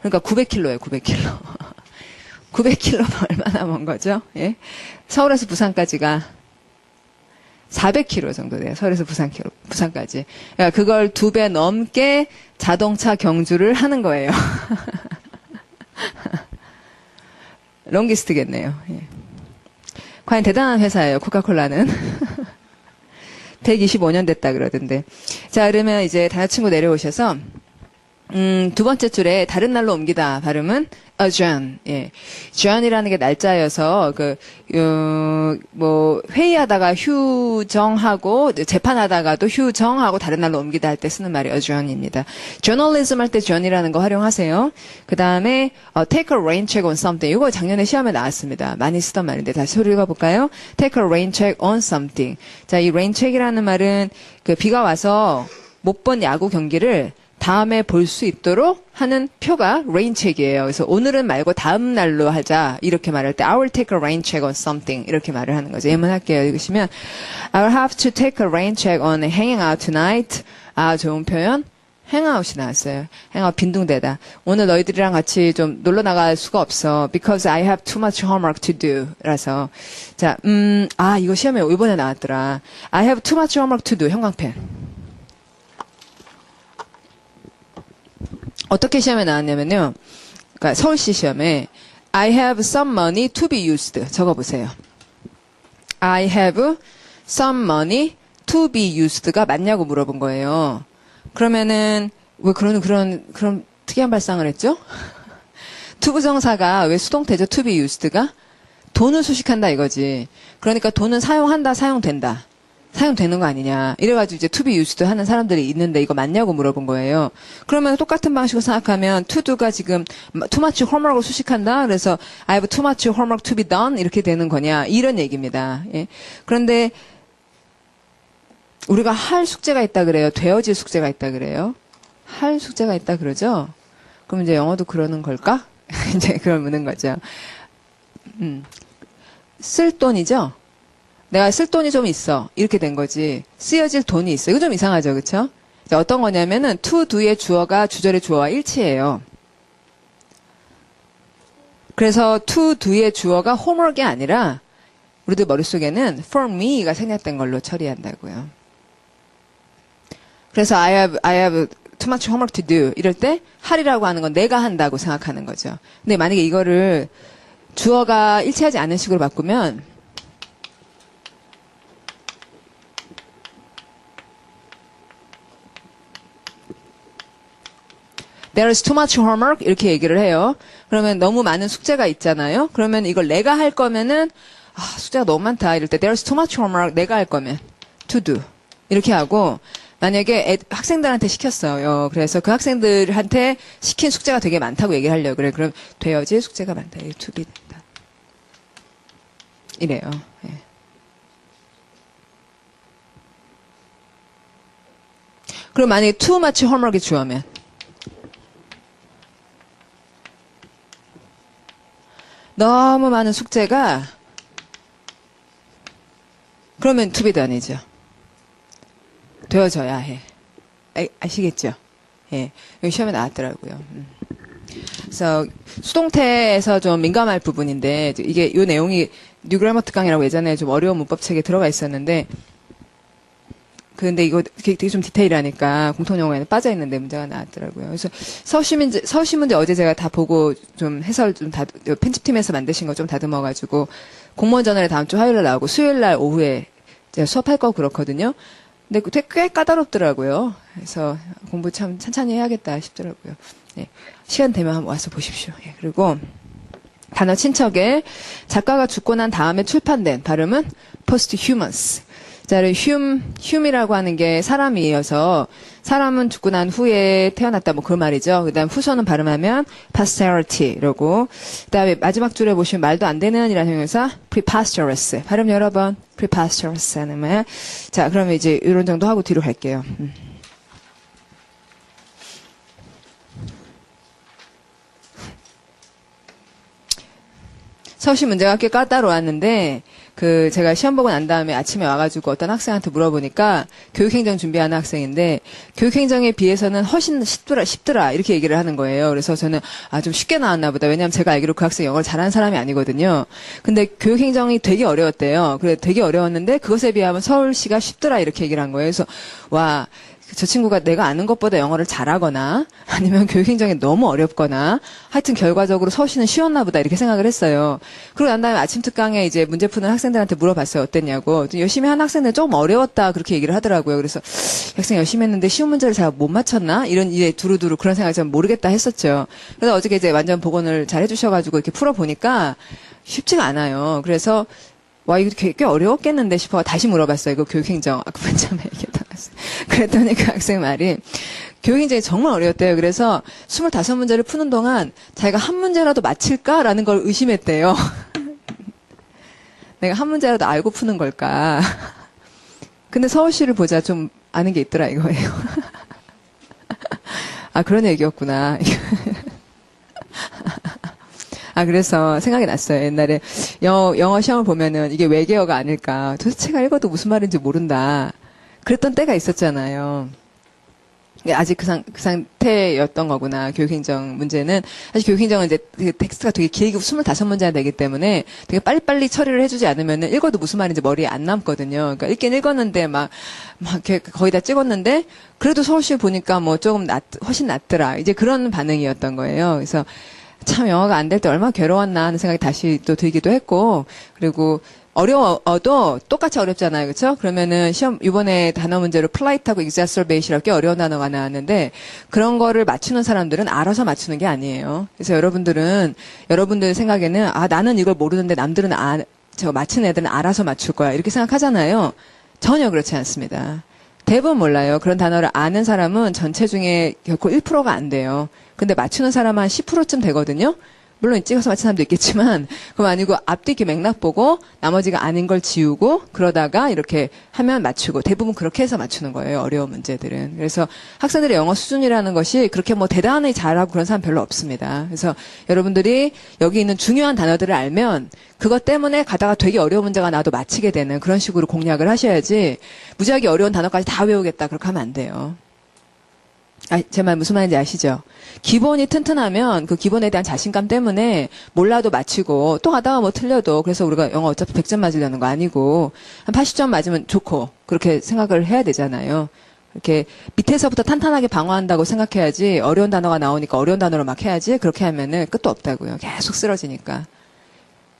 그러니까 900km예요, 900km. 900km면 얼마나 먼 거죠? 예? 서울에서 부산까지가 400km 정도 돼요. 서울에서 부산까지. 그러니까 그걸 2배 넘게 자동차 경주를 하는 거예요. 롱기스트겠네요. 예. 과연 대단한 회사예요, 코카콜라는. 125년 됐다 그러던데. 자, 그러면 이제 다른 친구 내려오셔서 두 번째 줄에 다른 날로 옮기다 발음은 adjourn. 예. adjourn이라는 게 날짜여서 회의하다가 휴정하고 재판하다가도 휴정하고 다른 날로 옮기다 할 때 쓰는 말이 adjourn입니다. journalism 할 때 adjourn이라는 거 활용하세요. 그다음에 take a rain check on something. 이거 작년에 시험에 나왔습니다. 많이 쓰던 말인데 다시 소리 읽어 볼까요? take a rain check on something. 자, 이 rain check이라는 말은 그 비가 와서 못 본 야구 경기를 다음에 볼 수 있도록 하는 표가 rain check이에요. 그래서 오늘은 말고 다음 날로 하자. 이렇게 말할 때 I will take a rain check on something. 이렇게 말을 하는 거죠. 예문할게요. 읽으시면 I will have to take a rain check on hanging out tonight. 아, 좋은 표현. hangout이 나왔어요. hangout 빈둥대다. 오늘 너희들이랑 같이 좀 놀러 나갈 수가 없어. Because I have too much homework to do. 라서 자, 이거 시험에 이번에 나왔더라. I have too much homework to do. 형광펜. 어떻게 시험에 나왔냐면요. 그러니까 서울시 시험에 I have some money to be used. 적어보세요. I have some money to be used가 맞냐고 물어본 거예요. 그러면은 왜 그런 특이한 발상을 했죠? 투부정사가 왜 수동태죠? to be used가 돈을 수식한다 이거지. 그러니까 돈은 사용한다, 사용된다. 사용되는 거 아니냐. 이래가지고 이제 to be used 하는 사람들이 있는데 이거 맞냐고 물어본 거예요. 그러면 똑같은 방식으로 생각하면 to do가 지금 too much homework을 수식한다. 그래서 I have too much homework to be done 이렇게 되는 거냐. 이런 얘기입니다. 예. 그런데 우리가 할 숙제가 있다 그래요. 되어질 숙제가 있다 그래요. 할 숙제가 있다 그러죠. 그럼 이제 영어도 그러는 걸까? 이제 그걸 묻는 거죠. 쓸 돈이죠. 내가 쓸 돈이 좀 있어. 이렇게 된 거지. 쓰여질 돈이 있어. 이거 좀 이상하죠. 그쵸? 어떤 거냐면은 to do의 주어가 주절의 주어와 일치해요. 그래서 to do의 주어가 homework이 아니라 우리들 머릿속에는 for me가 생략된 걸로 처리한다고요. 그래서 I have too much homework to do 이럴 때 할이라고 하는 건 내가 한다고 생각하는 거죠. 근데 만약에 이거를 주어가 일치하지 않은 식으로 바꾸면 There is too much homework 이렇게 얘기를 해요. 그러면 너무 많은 숙제가 있잖아요. 그러면 이걸 내가 할 거면은 숙제가 너무 많다 이럴 때 There is too much homework 내가 할 거면 to do 이렇게 하고 만약에 학생들한테 시켰어요. 그래서 그 학생들한테 시킨 숙제가 되게 많다고 얘기를 하려고 그래. 그럼 되어지 숙제가 많다. to be 된다. 이래요. 예. 그럼 만약에 too much homework이 주어면 너무 많은 숙제가 그러면 to be done이죠. 되어져야 해. 아시겠죠? 예. 여기 시험에 나왔더라고요. 그래서 수동태에서 좀 민감할 부분인데 이게 이 내용이 뉴그래머 특강이라고 예전에 좀 어려운 문법책에 들어가 있었는데 근데 이거 되게 좀 디테일하니까 공통영어에는 빠져 있는데 문제가 나왔더라고요. 그래서 서시 문제 어제 제가 다 보고 좀 해설 좀 편집팀에서 만드신 거 좀 다듬어가지고 공무원 전날에 다음 주 화요일 날 나오고 수요일 날 오후에 제가 수업할 거 그렇거든요. 근데 꽤 까다롭더라고요. 그래서 공부 참 천천히 해야겠다 싶더라고요. 네. 시간 되면 한번 와서 보십시오. 예. 그리고 단어 친척에 작가가 죽고 난 다음에 출판된 발음은 posthumous. 자, hum이라고 하는 게 사람이어서 사람은 죽고 난 후에 태어났다 뭐 그 말이죠. 그다음 후손은 발음하면 posterity 이러고 그다음에 마지막 줄에 보시면 말도 안 되는 이라는 형용사 preposterous 발음 여러 번 preposterous 하는 말. 자, 그러면 이제 이런 정도 하고 뒤로 갈게요. 서시 문제가 꽤 까다로웠는데 제가 시험 보고 난 다음에 아침에 와가지고 어떤 학생한테 물어보니까 교육행정 준비하는 학생인데 교육행정에 비해서는 훨씬 쉽더라 이렇게 얘기를 하는 거예요. 그래서 저는 좀 쉽게 나왔나 보다. 왜냐하면 제가 알기로 그 학생이 영어를 잘하는 사람이 아니거든요. 근데 교육행정이 되게 어려웠대요. 그래 되게 어려웠는데 그것에 비하면 서울시가 쉽더라 이렇게 얘기를 한 거예요. 그래서 와. 저 친구가 내가 아는 것보다 영어를 잘하거나 아니면 교육행정이 너무 어렵거나 하여튼 결과적으로 서울시는 쉬웠나 보다 이렇게 생각을 했어요. 그러고 난 다음에 아침 특강에 이제 문제 푸는 학생들한테 물어봤어요. 어땠냐고. 열심히 한 학생들 조금 어려웠다 그렇게 얘기를 하더라고요. 그래서 학생 열심히 했는데 쉬운 문제를 잘 못 맞췄나? 이런 이제 두루두루 그런 생각을 좀 모르겠다 했었죠. 그래서 어저께 이제 완전 복원을 잘 해주셔가지고 이렇게 풀어보니까 쉽지가 않아요. 그래서 와, 이거 꽤 어려웠겠는데 싶어 다시 물어봤어요. 이거 교육행정. 아까 반쯤에 얘기했던 그랬더니 그 학생 말이 교육행정이 정말 어려웠대요. 그래서 25문제를 푸는 동안 자기가 한 문제라도 맞힐까라는 걸 의심했대요. 내가 한 문제라도 알고 푸는 걸까. 근데 서울시를 보자 좀 아는 게 있더라 이거예요. 그런 얘기였구나. 그래서 생각이 났어요. 옛날에 영어 시험을 보면은 이게 외계어가 아닐까. 도대체 제가 읽어도 무슨 말인지 모른다. 그랬던 때가 있었잖아요. 아직 그 상태였던 거구나. 교육행정 문제는. 사실 교육행정은 이제 텍스트가 되게 길게 25문제나 되기 때문에 되게 빨리빨리 처리를 해주지 않으면은 읽어도 무슨 말인지 머리에 안 남거든요. 그러니까 읽긴 읽었는데 막 이렇게 거의 다 찍었는데 그래도 서울시 보니까 뭐 조금 훨씬 낫더라. 이제 그런 반응이었던 거예요. 그래서 참 영어가 안 될 때 얼마나 괴로웠나 하는 생각이 다시 또 들기도 했고 그리고 어려워도 똑같이 어렵잖아요. 그렇죠? 그러면은 시험 이번에 단어 문제로 polite하고 exacerbate이라고 꽤 어려운 단어가 나왔는데 그런 거를 맞추는 사람들은 알아서 맞추는 게 아니에요. 그래서 여러분들 생각에는 나는 이걸 모르는데 남들은 저 맞추는 애들은 알아서 맞출 거야. 이렇게 생각하잖아요. 전혀 그렇지 않습니다. 대부분 몰라요. 그런 단어를 아는 사람은 전체 중에 결코 1%가 안 돼요. 근데 맞추는 사람은 한 10%쯤 되거든요. 물론 찍어서 맞힌 사람도 있겠지만 그거 아니고 앞뒤 맥락 보고 나머지가 아닌 걸 지우고 그러다가 이렇게 하면 맞추고 대부분 그렇게 해서 맞추는 거예요. 어려운 문제들은. 그래서 학생들의 영어 수준이라는 것이 그렇게 뭐 대단히 잘하고 그런 사람 별로 없습니다. 그래서 여러분들이 여기 있는 중요한 단어들을 알면 그것 때문에 가다가 되게 어려운 문제가 나도 맞히게 되는 그런 식으로 공략을 하셔야지 무지하게 어려운 단어까지 다 외우겠다 그렇게 하면 안 돼요. 제 말 무슨 말인지 아시죠? 기본이 튼튼하면 그 기본에 대한 자신감 때문에 몰라도 맞히고 또 하다가 뭐 틀려도 그래서 우리가 영어 어차피 100점 맞으려는 거 아니고 한 80점 맞으면 좋고 그렇게 생각을 해야 되잖아요. 이렇게 밑에서부터 탄탄하게 방어한다고 생각해야지 어려운 단어가 나오니까 어려운 단어로 막 해야지 그렇게 하면은 끝도 없다고요. 계속 쓰러지니까.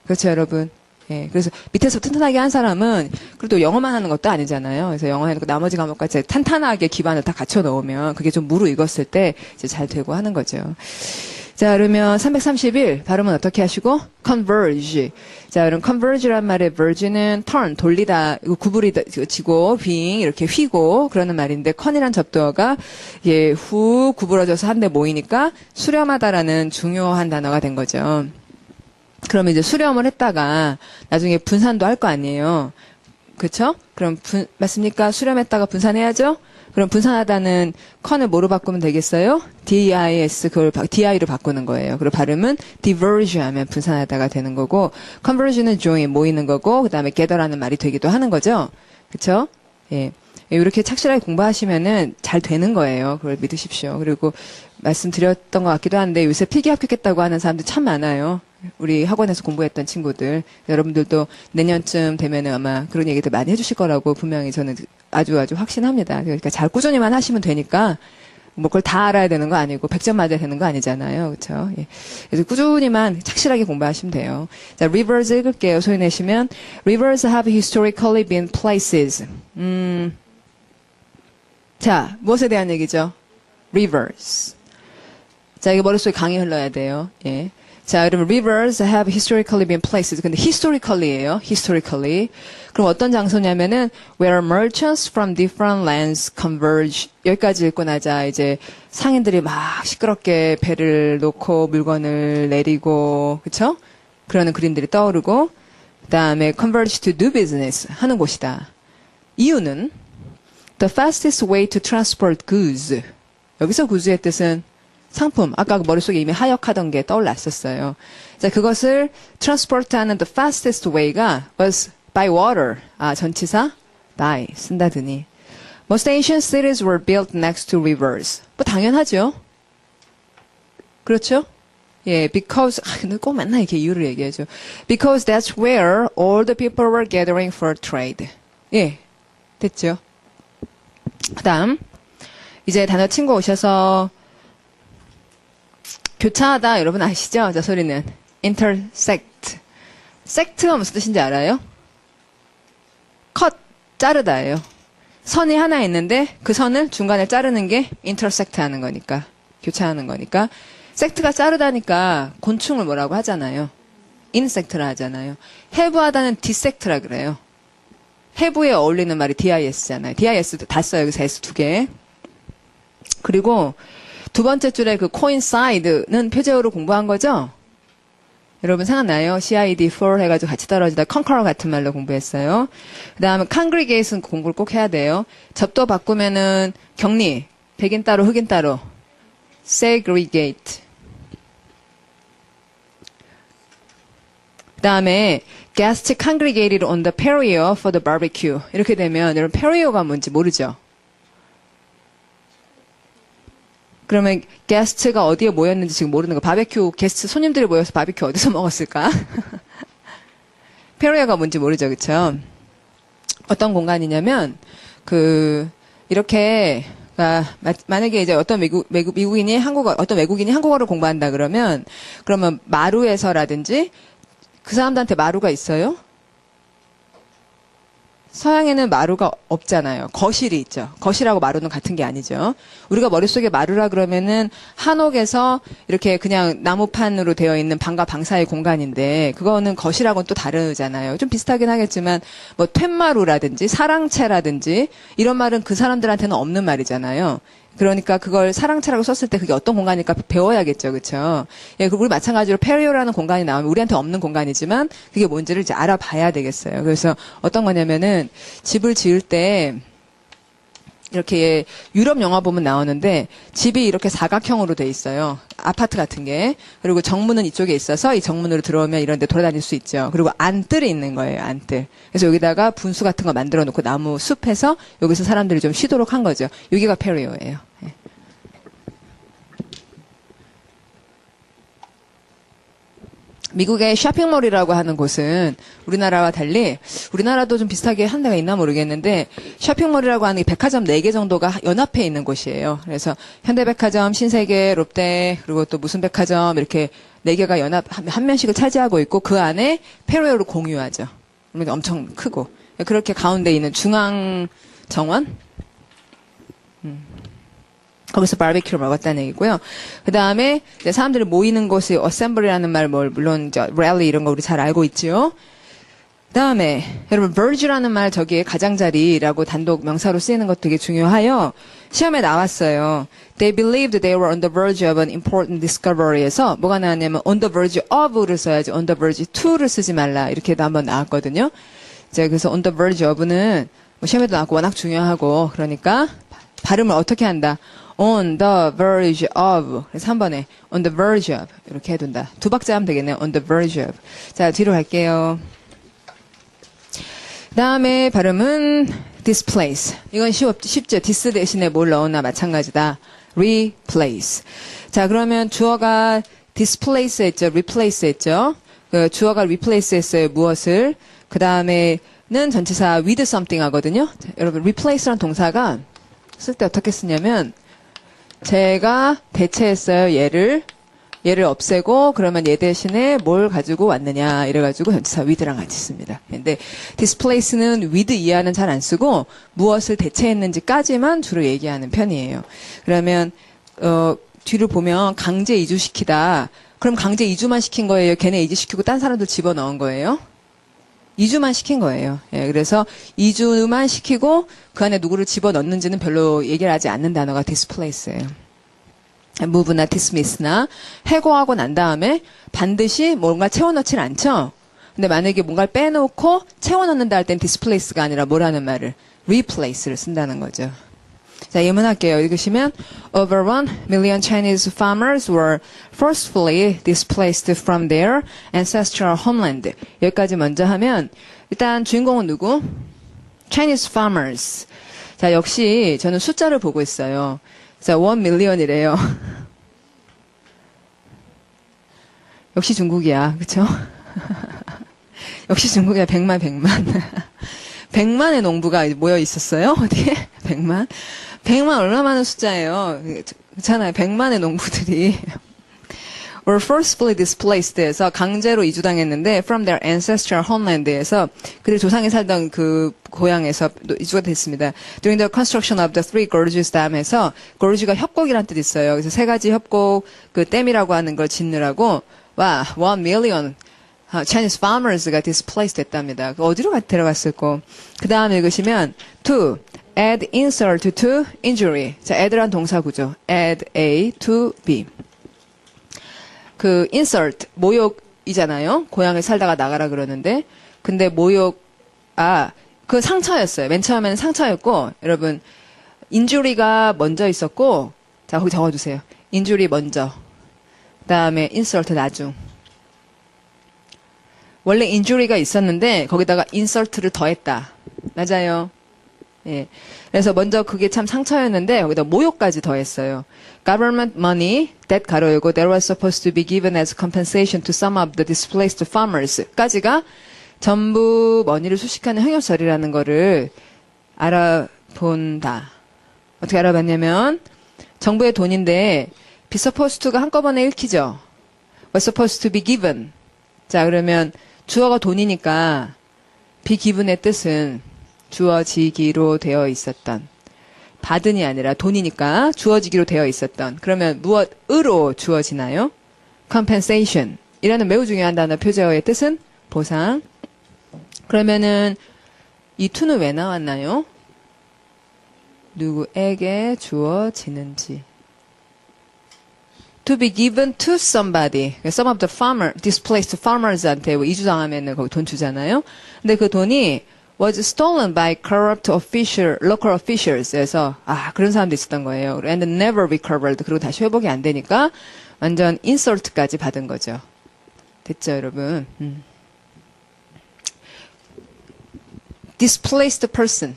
그렇죠, 여러분? 예, 그래서 밑에서 튼튼하게 한 사람은 그래도 영어만 하는 것도 아니잖아요. 그래서 영어 해놓고 나머지 과목까지 탄탄하게 기반을 다 갖춰 놓으면 그게 좀 무르익었을 때 이제 잘 되고 하는 거죠. 자, 그러면 331 발음은 어떻게 하시고? converge. 자, 그럼 converge란 말의 verge는 turn, 돌리다, 구부리지고, being, 이렇게 휘고, 그러는 말인데, con이란 접두어가, 예, 후, 구부러져서 한데 모이니까 수렴하다라는 중요한 단어가 된 거죠. 그러면 이제 수렴을 했다가, 나중에 분산도 할 거 아니에요. 그쵸? 그럼 맞습니까? 수렴했다가 분산해야죠? 그럼 분산하다는 con을 뭐로 바꾸면 되겠어요? dis, 그걸 di로 바꾸는 거예요. 그리고 발음은 diverge 하면 분산하다가 되는 거고, conversion은 join, 모이는 거고, 그 다음에 gather라는 말이 되기도 하는 거죠. 그쵸? 예. 이렇게 착실하게 공부하시면은 잘 되는 거예요. 그걸 믿으십시오. 그리고 말씀드렸던 것 같기도 한데, 요새 필기 합격했다고 하는 사람들 참 많아요. 우리 학원에서 공부했던 친구들. 여러분들도 내년쯤 되면은 아마 그런 얘기들 많이 해주실 거라고 분명히 저는 아주 확신합니다. 그러니까 잘 꾸준히만 하시면 되니까 뭐 그걸 다 알아야 되는 거 아니고 100점 맞아야 되는 거 아니잖아요. 그렇죠? 예. 그래서 꾸준히만 착실하게 공부하시면 돼요. 자, rivers 읽을게요. 소리 내시면 rivers have historically been places. 자, 무엇에 대한 얘기죠? rivers. 자, 이게 머릿속에 강이 흘러야 돼요. 예. 자, 그러면 rivers have historically been places. 근데 historically예요. historically. 그럼 어떤 장소냐면은 where merchants from different lands converge. 여기까지 읽고 나자 이제 상인들이 막 시끄럽게 배를 놓고 물건을 내리고, 그쵸? 그러는 그림들이 떠오르고, 그다음에 converge to do business 하는 곳이다. 이유는 the fastest way to transport goods. 여기서 goods의 뜻은 상품, 아까 머릿속에 이미 하역하던 게 떠올랐었어요. 자, 그것을 transport하는 the fastest way가 was by water. 아, 전치사 by 쓴다더니. Most ancient cities were built next to rivers. 뭐 당연하죠. 그렇죠? 예, because 근데 꼭 맨날 이렇게 이유를 얘기해줘. Because that's where all the people were gathering for trade. 예, 됐죠. 그다음 이제 단어 친구 오셔서 교차하다 여러분 아시죠? 저 소리는 intersect. sect가 무슨 뜻인지 알아요? cut, 자르다예요. 선이 하나 있는데 그 선을 중간에 자르는 게 intersect 하는 거니까 교차하는 거니까 sect가 자르다니까 곤충을 뭐라고 하잖아요. insect라 하잖아요. have하다는 dissect라 그래요. have에 어울리는 말이 dis잖아요. dis 다 써요. 여기서 s 두 개. 그리고 두 번째 줄에 그 coincide는 표제어로 공부한 거죠? 여러분 생각나요? CID4 해가지고 같이 떨어지다 concur 같은 말로 공부했어요. 그 다음에 congregate는 공부를 꼭 해야 돼요. 접도 바꾸면은 격리, 백인 따로 흑인 따로 segregate. 그 다음에 guests congregated on the patio for the barbecue. 이렇게 되면 여러분 patio가 뭔지 모르죠? 그러면 게스트가 어디에 모였는지 지금 모르는 거. 바베큐 게스트 손님들이 모여서 바베큐 어디서 먹었을까? 페리아가 뭔지 모르죠, 그렇죠? 어떤 공간이냐면 이렇게 만약에 이제 어떤 미국인이 어떤 외국인이 한국어를 공부한다 그러면 마루에서라든지 그 사람들한테 마루가 있어요? 서양에는 마루가 없잖아요. 거실이 있죠. 거실하고 마루는 같은 게 아니죠. 우리가 머릿속에 마루라 그러면은 한옥에서 이렇게 그냥 나무판으로 되어 있는 방과 방 사이 공간인데 그거는 거실하고는 또 다르잖아요. 좀 비슷하긴 하겠지만 뭐 퇴마루라든지 사랑채라든지 이런 말은 그 사람들한테는 없는 말이잖아요. 그러니까 그걸 사랑채라고 썼을 때 그게 어떤 공간일까 배워야겠죠. 그렇죠? 예, 우리 마찬가지로 페리오라는 공간이 나오면 우리한테 없는 공간이지만 그게 뭔지를 이제 알아봐야 되겠어요. 그래서 어떤 거냐면은 집을 지을 때 이렇게 유럽 영화 보면 나오는데 집이 이렇게 사각형으로 돼 있어요. 아파트 같은 게. 그리고 정문은 이쪽에 있어서 이 정문으로 들어오면 이런 데 돌아다닐 수 있죠. 그리고 안뜰이 있는 거예요. 안뜰. 그래서 여기다가 분수 같은 거 만들어 놓고 나무 숲에서 여기서 사람들이 좀 쉬도록 한 거죠. 여기가 페리오예요. 예. 미국의 쇼핑몰이라고 하는 곳은 우리나라와 달리 우리나라도 좀 비슷하게 한 데가 있나 모르겠는데 쇼핑몰이라고 하는 백화점 4개 정도가 연합해 있는 곳이에요. 그래서 현대백화점, 신세계, 롯데 그리고 또 무슨 백화점 이렇게 4개가 연합 한 면씩을 차지하고 있고 그 안에 페로웨어를 공유하죠. 그러면 엄청 크고 그렇게 가운데 있는 중앙 정원 거기서 바비큐를 먹었다는 얘기고요. 그 다음에 사람들이 모이는 곳이 어셈블리라는 말, 물론 랠리 이런 거 우리 잘 알고 있죠. 그 다음에 여러분 verge라는 말 저기에 가장자리라고 단독 명사로 쓰이는 것도 되게 중요하여 시험에 나왔어요. They believed they were on the verge of an important discovery에서 뭐가 나왔냐면 on the verge of를 써야지 on the verge to를 쓰지 말라 이렇게도 한번 나왔거든요. 그래서 on the verge of는 뭐 시험에도 나왔고 워낙 중요하고 그러니까 발음을 어떻게 한다. on the verge of. 그래서 한 번에 on the verge of 이렇게 해둔다. 2박자 하면 되겠네요. on the verge of. 자, 뒤로 갈게요. 다음에 발음은 displace. 이건 쉽죠. this 대신에 뭘 넣었나 마찬가지다. replace. 자, 그러면 주어가 displace 했죠. replace 했죠. 그 주어가 replace 했어요. 무엇을. 그 다음에는 전치사 with something 하거든요. 자, 여러분 replace라는 동사가 쓸 때 어떻게 쓰냐면 제가 대체했어요. 얘를 없애고 그러면 얘 대신에 뭘 가지고 왔느냐 이래가지고 전치사 with랑 같이 씁니다. 근데 displace는 with 이하는 잘 안 쓰고 무엇을 대체했는지까지만 주로 얘기하는 편이에요. 그러면 뒤를 보면 강제 이주시키다. 그럼 강제 이주만 시킨 거예요? 걔네 이주시키고 딴 사람들 집어넣은 거예요? 이주만 시킨 거예요. 예, 그래서 이주만 시키고 그 안에 누구를 집어넣는지는 별로 얘기를 하지 않는 단어가 displace예요. move나 dismiss나 해고하고 난 다음에 반드시 뭔가 채워넣질 않죠. 근데 만약에 뭔가를 빼놓고 채워넣는다 할 땐 displace가 아니라 뭐라는 말을 replace를 쓴다는 거죠. 자, 예문할게요. 읽으시면 Over 1,000,000 Chinese farmers were forcefully displaced from their ancestral homeland. 여기까지 먼저 하면 일단 주인공은 누구? Chinese farmers. 자, 역시 저는 숫자를 보고 있어요. 자, 1,000,000이래요. 역시 중국이야. 그쵸? 역시 중국이야. 100만. 100만의 농부가 모여 있었어요. 어디에? 100만. 100만 얼마나 많은 숫자예요. 그렇잖아요. 100만의 농부들이 were forcefully displaced에서 강제로 이주당했는데 from their ancestral homeland에서 그들 조상이 살던 그 고향에서 이주가 됐습니다. During the construction of the Three Gorges Dam에서 gorge가 협곡이란 뜻이 있어요. 그래서 3가지 협곡 그 댐이라고 하는 걸 짓느라고 1,000,000 Chinese farmers가 displaced 됐답니다. 어디로 데려갔을까? 그 다음 읽으시면 to add insult to injury. 자, add란 동사 구조. add A to B. 그 insult 모욕이잖아요. 고향에 살다가 나가라 그러는데 근데 그 상처였어요. 맨 처음에는 상처였고 여러분 injury가 먼저 있었고 자, 거기 적어주세요. injury 먼저. 그다음에 insult 나중. 원래 injury가 있었는데 거기다가 insult를 더했다. 맞아요. 예. 그래서 먼저 그게 참 상처였는데 거기다 모욕까지 더했어요. Government money that 가로 열고 that was supposed to be given as compensation to some of the displaced farmers까지가 전부 머니를 수식하는 형용설이라는 거를 알아본다. 어떻게 알아봤냐면 정부의 돈인데 be supposed to가 한꺼번에 읽히죠. was supposed to be given. 자, 그러면 주어가 돈이니까 be given의 뜻은 주어지기로 되어 있었던. 받은이 아니라 돈이니까 주어지기로 되어 있었던. 그러면 무엇으로 주어지나요? compensation. 이라는 매우 중요한 단어 표제어의 뜻은 보상. 그러면은 이 to는 왜 나왔나요? 누구에게 주어지는지. to be given to somebody. some of the displaced farmers한테 이주당하면은 거기 돈 주잖아요. 근데 그 돈이 was stolen by corrupt local officials에서 그런 사람도 있었던 거예요. and never recovered. 그리고 다시 회복이 안 되니까 완전 insult까지 받은 거죠. 됐죠, 여러분? displaced person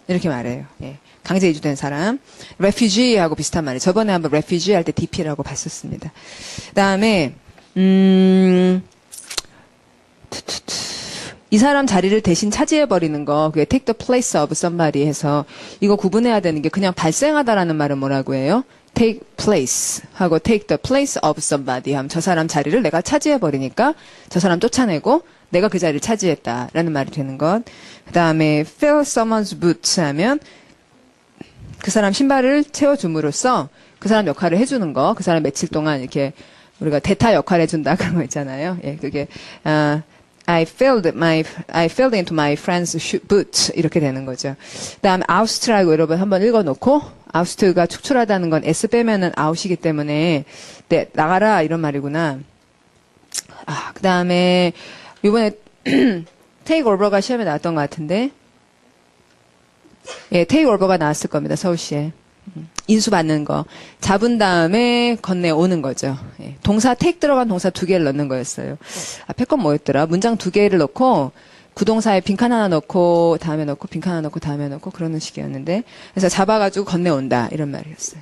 이렇게 말해요. 예. 강제 이주된 사람. refugee하고 비슷한 말이에요. 저번에 한번 refugee 할 때 DP라고 봤었습니다. 그다음에 이 사람 자리를 대신 차지해버리는 거, 그게 take the place of somebody 해서 이거 구분해야 되는 게 그냥 발생하다라는 말은 뭐라고 해요? take place 하고 take the place of somebody 하면 저 사람 자리를 내가 차지해버리니까 저 사람 쫓아내고 내가 그 자리를 차지했다라는 말이 되는 것. 그 다음에 fill someone's boots 하면 그 사람 신발을 채워줌으로써 그 사람 역할을 해주는 거, 그 사람 며칠 동안 이렇게 우리가 대타 역할 해준다 그런 거 있잖아요. 예, 그게 I filled into my friend's boots 이렇게 되는 거죠. 그다음에 oust라고 여러분 한번 읽어놓고 oust가 축출하다는 건 s 빼면은 out이기 때문에 네, 나가라 이런 말이구나. 그다음에 이번에 take over가 시험에 나왔던 것 같은데. 예, take over가 나왔을 겁니다. 서울시에. 인수받는 거. 잡은 다음에 건네오는 거죠. 예, 동사 take 들어간 동사 2개를 넣는 거였어요. 앞에 건 뭐였더라? 문장 2개를 넣고 구동사에 빈칸 하나 넣고 다음에 넣고 빈칸 하나 넣고 다음에 넣고 그러는 식이었는데 그래서 잡아가지고 건네온다 이런 말이었어요.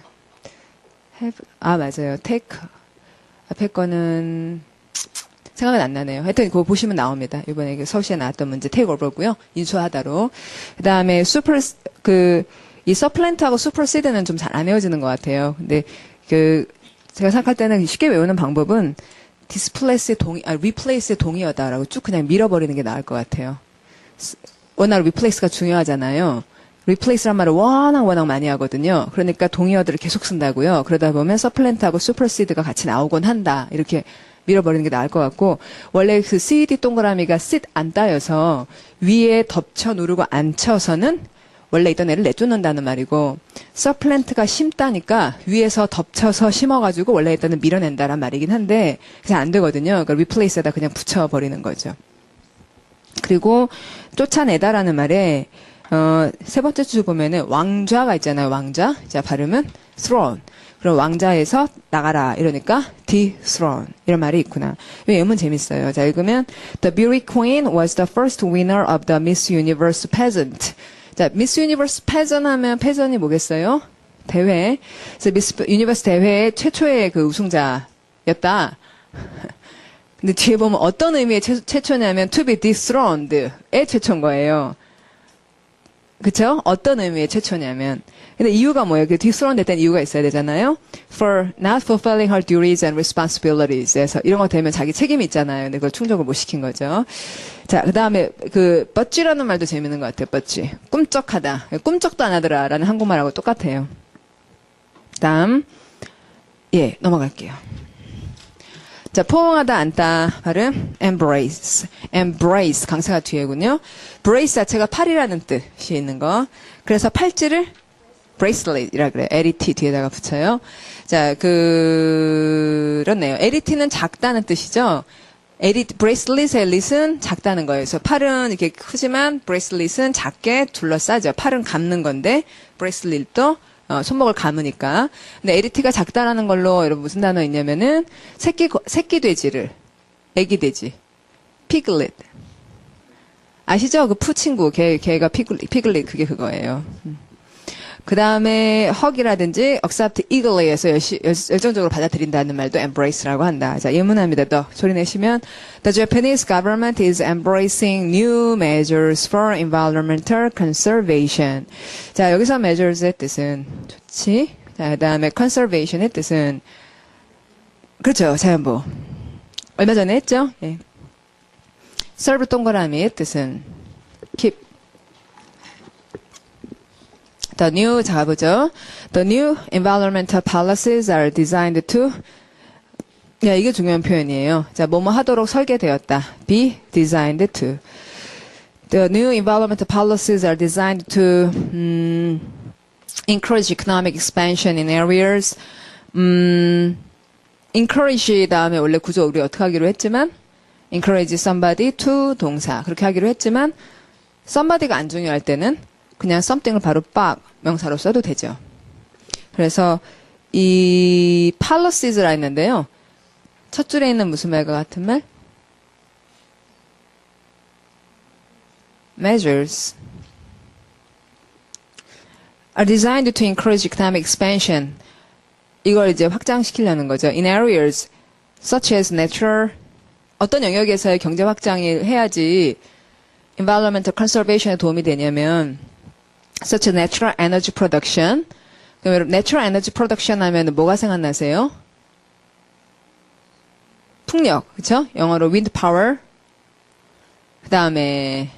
맞아요. take 앞에 거는 생각은 안 나네요. 하여튼 그거 보시면 나옵니다. 이번에 서울시에 나왔던 문제 take over고요. 인수하다로. 그 다음에 이 서플랜트하고 supersede는 좀 잘 안 외워지는 것 같아요. 근데 제가 생각할 때는 쉽게 외우는 방법은 replace의 동의어다라고 쭉 그냥 밀어버리는 게 나을 것 같아요. 워낙 replace가 중요하잖아요. replace란 말을 워낙 많이 하거든요. 그러니까 동의어들을 계속 쓴다고요. 그러다 보면 서플랜트하고 supersede가 같이 나오곤 한다. 이렇게 밀어버리는 게 나을 것 같고 원래 그 CD 동그라미가 sit 안 따여서 위에 덮쳐 누르고 앉혀서는 원래 있던 애를 내쫓는다는 말이고 서플랜트가 심다니까 위에서 덮쳐서 심어가지고 원래 있던 애를 밀어낸다란 말이긴 한데 그게 안 되거든요. 그러니까 replace에다 그냥 붙여버리는 거죠. 그리고 쫓아내다라는 말에 세 번째 줄 보면은 왕좌가 있잖아요. 왕좌. 자 발음은 throne. 그럼 왕좌에서 나가라 이러니까 dethrone 이런 말이 있구나. 외우면 재밌어요. 자 읽으면 The beauty queen was the first winner of the Miss Universe pageant. 자 Miss Universe pageant 하면 pageant이 뭐겠어요? 대회. 그래서 Miss Universe 대회의 최초의 그 우승자였다. 근데 뒤에 보면 어떤 의미의 최초냐면 to be dethroned의 최초인 거예요. 그쵸? 어떤 의미의 최초냐면. 근데 이유가 뭐예요? 그 dethroned 됐다는 이유가 있어야 되잖아요. For not fulfilling her duties and responsibilities. 에서 이런 거 되면 자기 책임이 있잖아요. 근데 그걸 충족을 못 시킨 거죠. 자, 그 다음에 뻗지라는 말도 재밌는 것 같아요. 뻗지. 꿈쩍하다. 꿈쩍도 안 하더라. 라는 한국말하고 똑같아요. 다음. 예, 넘어갈게요. 자, 포옹하다, 안다. 발음, embrace. embrace, 강세가 뒤에군요. brace 자체가 팔이라는 뜻이 있는 거. 그래서 팔찌를 bracelet이라 그래요. LET 뒤에다가 붙여요. 자, 그렇네요. LET는 작다는 뜻이죠. bracelet의 lit은 작다는 거예요. 그래서 팔은 이렇게 크지만 bracelet은 작게 둘러싸죠. 팔은 감는 건데, bracelet도 손목을 감으니까. 근데 LET가 작다라는 걸로 여러분 무슨 단어 있냐면은 새끼 돼지를 애기 돼지 피글렛 아시죠? 그 푸 친구 걔가 피글렛 그게 그거예요. 그 다음에 hug이라든지 accept eagerly에서 열정적으로 받아들인다는 말도 embrace라고 한다. 자, 예문합니다. 더 소리 내시면 The Japanese government is embracing new measures for environmental conservation. 자, 여기서 measures의 뜻은 좋지. 자, 그 다음에 conservation의 뜻은 그렇죠. 자연보. 얼마 전에 했죠? 예. serve 동그라미의 뜻은 keep. The new, 자, 가보죠. The new environmental policies are designed to, 야, 이게 중요한 표현이에요. 자, 뭐뭐 하도록 설계되었다. Be designed to. The new environmental policies are designed to encourage economic expansion in areas. encourage 다음에 원래 구조 우리 어떻게 하기로 했지만, encourage somebody to 동사. 그렇게 하기로 했지만, somebody가 안 중요할 때는 그냥 something을 바로 빡 명사로 써도 되죠. 그래서 이 policies 라 했는데요. 첫 줄에 있는 무슨 말과 같은 말? measures are designed to encourage economic expansion. 이걸 이제 확장시키려는 거죠. In areas such as natural 어떤 영역에서의 경제 확장을 해야지 environmental conservation에 도움이 되냐면 such a natural energy production. 그럼 여러분 natural energy production 하면 뭐가 생각나세요? 풍력, 그쵸? 영어로 wind power. 그 다음에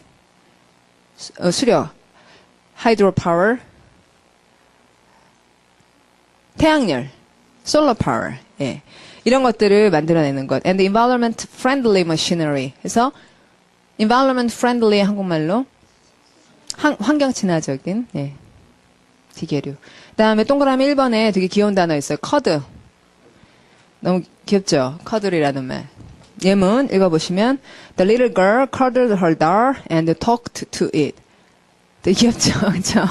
수력, hydro power. 태양열, solar power. 예. 이런 것들을 만들어내는 것. And environment friendly machinery. 그래서 environment friendly 한국말로 환경 친화적인 예. 기계류. 그다음에 동그라미 1번에 되게 귀여운 단어 있어요. 커드. 너무 귀엽죠? 커들이라는 말. 예문 읽어보시면 The little girl cuddled her doll and talked to it. 되게 귀엽죠? 그렇죠?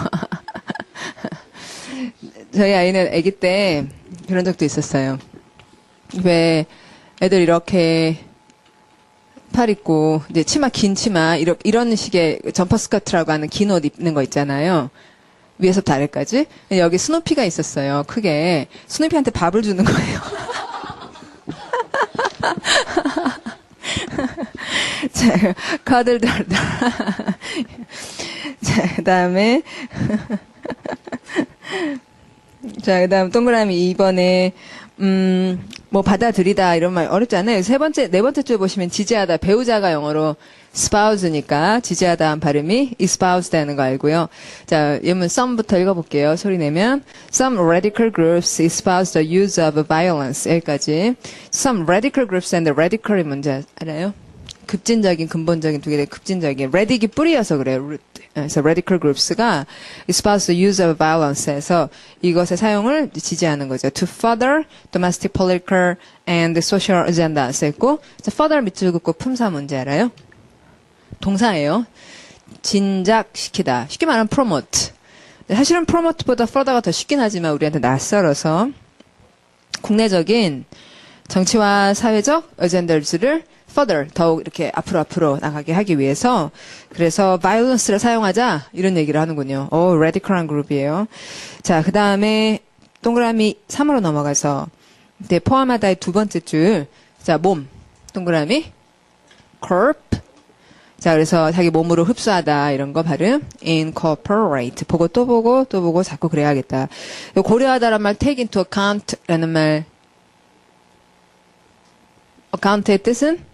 저희 아이는 아기 때 그런 적도 있었어요. 왜 애들 이렇게 팔 입고 이제 치마 긴 치마 이런 식의 점퍼 스커트라고 하는 긴 옷 입는 거 있잖아요. 위에서부터 아래까지. 여기 스누피가 있었어요. 크게. 스누피한테 밥을 주는 거예요. 자, 커들덜덜. 자, 그다음에 자, 그다음 동그라미 2번에 뭐 받아들이다 이런 말 어렵잖아요. 네 번째 줄 보시면 지지하다 배우자가 영어로 spouse니까 지지하다 한 발음이 espouse다는 거 알고요. 자, 예문 some부터 읽어볼게요. 소리 내면 some radical groups espouse the use of violence 여기까지. Some radical groups and radical이 뭔지 알아요? 급진적인 근본적인 두 개 다 급진적인 radic이 뿌리여서 그래요. root. 그래서 radical groups가 espouse the use of violence에서 이것의 사용을 지지하는 거죠. To further domestic, political, and social agenda 써있고 further 밑줄 긋고 품사 뭔지 알아요? 동사예요. 진작시키다. 쉽게 말하면 promote. 사실은 promote보다 further가 더 쉽긴 하지만 우리한테 낯설어서 국내적인 정치와 사회적 어젠더를 further 더욱 이렇게 앞으로 나가게 하기 위해서 그래서 violence를 사용하자 이런 얘기를 하는군요. radical한 그룹이에요. 자, 그 다음에 동그라미 3으로 넘어가서 네, 포함하다의 두 번째 줄. 자, 몸 동그라미 corp. 자, 그래서 자기 몸으로 흡수하다 이런 거 발음 incorporate. 보고 또 보고 또 보고 자꾸 그래야겠다. 고려하다란 말 take into account라는 말 account의 뜻은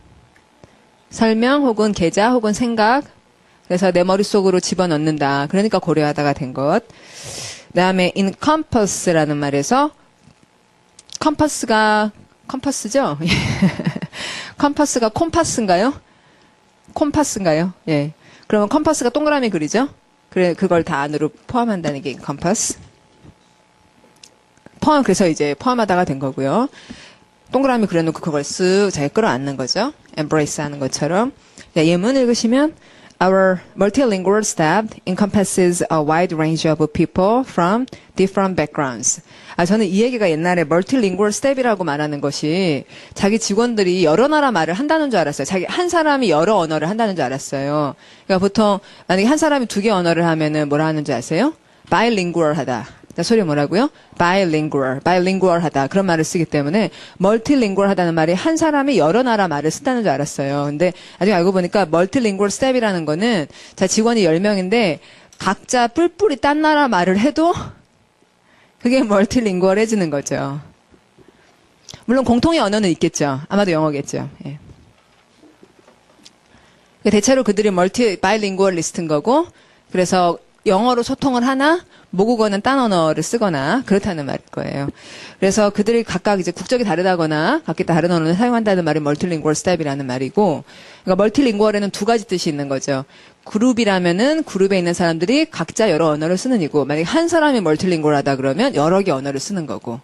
설명 혹은 계좌 혹은 생각. 그래서 내 머릿속으로 집어넣는다. 그러니까 고려하다가 된 것. 그다음에 encompass라는 말에서 컴파스죠? 컴파스가 콤파스인가요? 콤파스인가요? 예. 그러면 컴파스가 동그라미 그리죠? 그래 그걸 다 안으로 포함한다는 게 encompass. 그래서 이제 포함하다가 된 거고요. 동그라미 그려놓고 그걸 쓱 자기 끌어안는 거죠. embrace 하는 것처럼. 자, 예문 읽으시면 Our multilingual staff encompasses a wide range of people from different backgrounds. 저는 이 얘기가 옛날에 multilingual staff이라고 말하는 것이 자기 직원들이 여러 나라 말을 한다는 줄 알았어요. 한 사람이 여러 언어를 한다는 줄 알았어요. 그러니까 보통 만약에 한 사람이 두 개 언어를 하면은 뭐라 하는 줄 아세요? bilingual 하다. 소리 뭐라고요? bilingual 하다. 그런 말을 쓰기 때문에 multilingual 하다는 말이 한 사람이 여러 나라 말을 쓴다는 줄 알았어요. 근데 나중에 알고 보니까 multilingual staff이라는 거는 자 직원이 10명인데 각자 뿔뿔이 딴 나라 말을 해도 그게 multilingual해지는 거죠. 물론 공통의 언어는 있겠죠. 아마도 영어겠죠. 예. 대체로 그들이 bilingualist인 거고 그래서 영어로 소통을 하나 모국어는 딴 언어를 쓰거나 그렇다는 말일 거예요. 그래서 그들이 각각 이제 국적이 다르다거나 각기 다른 언어를 사용한다는 말이 멀티링구얼 스텝이라는 말이고, 그러니까 멀티링구얼에는 두 가지 뜻이 있는 거죠. 그룹이라면은 그룹에 있는 사람들이 각자 여러 언어를 쓰는 이고, 만약에 한 사람이 멀티링구얼하다 그러면 여러 개 언어를 쓰는 거고.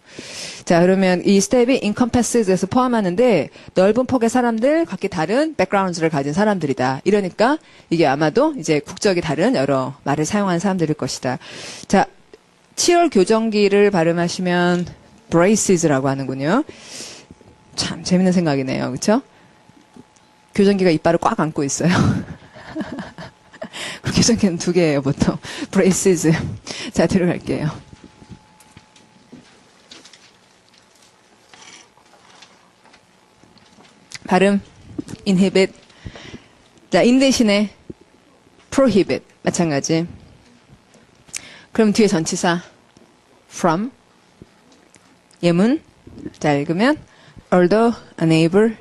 자, 그러면 이 스텝이 encompasses에서 포함하는데 넓은 폭의 사람들, 각기 다른 백그라운드를 가진 사람들이다. 이러니까 이게 아마도 이제 국적이 다른 여러 말을 사용하는 사람들일 것이다. 자, 치열 교정기를 발음하시면 braces라고 하는군요. 참 재밌는 생각이네요. 그렇죠? 교정기가 이빨을 꽉 안고 있어요. 교정기는 두 개예요, 보통. braces. 자, 들어갈게요. 발음 inhibit. 자, in 대신에 prohibit. 마찬가지. 그럼 뒤에 전치사. from. 예문. 자, 읽으면 although unable.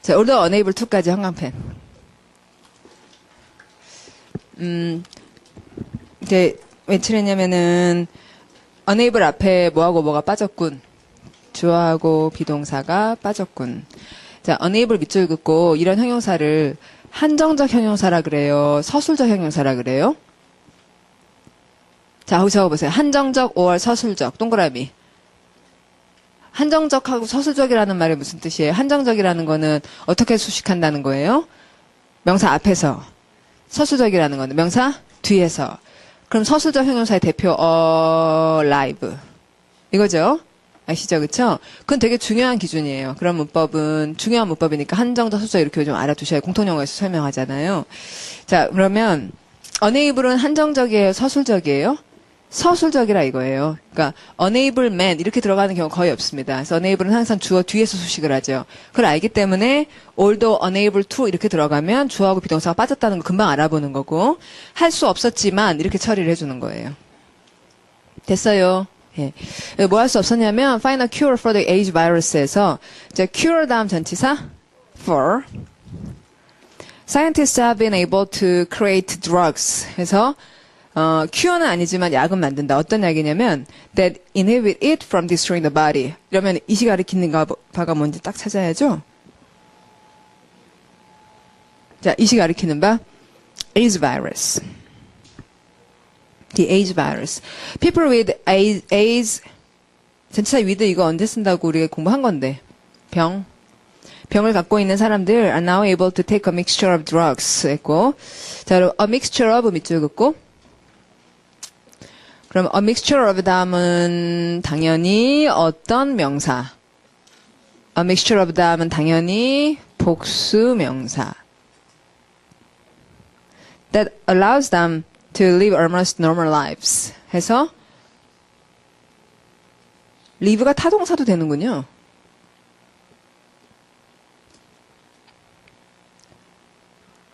자, although unable to까지 한강펜. 이제 왜 칠했냐면은 unable 앞에 뭐하고 뭐가 빠졌군. 주어하고 비동사가 빠졌군. 자, unable 밑줄 긋고 이런 형용사를 한정적 형용사라 그래요? 서술적 형용사라 그래요? 자, 거기 적어보세요. 한정적 or 서술적. 동그라미. 한정적하고 서술적이라는 말이 무슨 뜻이에요? 한정적이라는 거는 어떻게 수식한다는 거예요? 명사 앞에서. 서술적이라는 거는 명사 뒤에서. 그럼 서술적 형용사의 대표 alive. 이거죠? 아시죠? 그쵸? 그건 되게 중요한 기준이에요. 그런 문법은 중요한 문법이니까 한정적, 서술적 이렇게 좀 알아두셔야 공통용어에서 설명하잖아요. 자, 그러면 unable은 한정적이에요? 서술적이에요? 서술적이라 이거예요. 그러니까 unable man 이렇게 들어가는 경우 거의 없습니다. 그래서 unable은 항상 주어 뒤에서 수식을 하죠. 그걸 알기 때문에 although unable to 이렇게 들어가면 주어하고 비동사가 빠졌다는 거 금방 알아보는 거고 할 수 없었지만 이렇게 처리를 해주는 거예요. 됐어요. 예. 뭐 할 수 없었냐면 find a cure for the AIDS virus에서 이제 cure 다음 전치사 for scientists have been able to create drugs 해서 cure는 아니지만 약은 만든다. 어떤 약이냐면 that inhibit it from destroying the body. 이러면 이시 가리키는 바가 뭔지 딱 찾아야죠. 자, 이시 가리키는 바 AIDS virus. The AIDS virus. People with AIDS 전치사 with 이거 언제 쓴다고 우리가 공부한 건데. 병을 갖고 있는 사람들 are now able to take a mixture of drugs 했고 자, 그럼 a mixture of 밑줄 긋고 그럼 a mixture of 다음은 당연히 어떤 명사. a mixture of 다음은 당연히 복수 명사. that allows them to live almost normal lives. 해서 live가 타동사도 되는군요.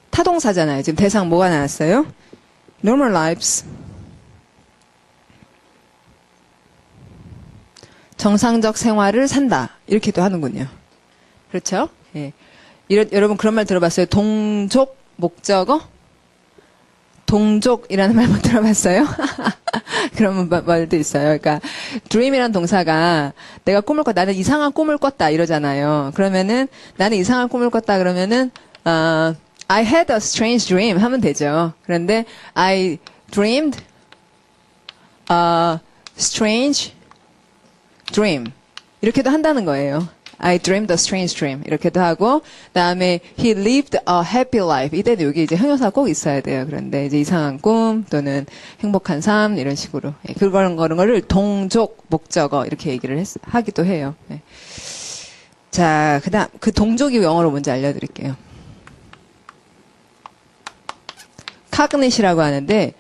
타동사잖아요. 지금 대상 뭐가 나왔어요? normal lives. 정상적 생활을 산다. 이렇게도 하는군요. 그렇죠? 예. 여러분 그런 말 들어봤어요? 동족 목적어? 동족이라는 말 못 들어봤어요? 그런 말도 있어요. 그러니까 dream이라는 동사가 내가 꿈을 꿨다. 나는 이상한 꿈을 꿨다 이러잖아요. 그러면은 나는 이상한 꿈을 꿨다 그러면은 I had a strange dream 하면 되죠. 그런데 I dreamed a strange dream 이렇게도 한다는 거예요. I dreamed a strange dream 이렇게도 하고 그다음에 he lived a happy life 이때도 여기 이제 형용사가 꼭 있어야 돼요. 그런데 이제 이상한 꿈 또는 행복한 삶 이런 식으로 그런 거를 동족 목적어 이렇게 얘기를 하기도 해요. 네. 자, 그다음 그 동족이 영어로 뭔지 알려드릴게요. cognite이라고 하는데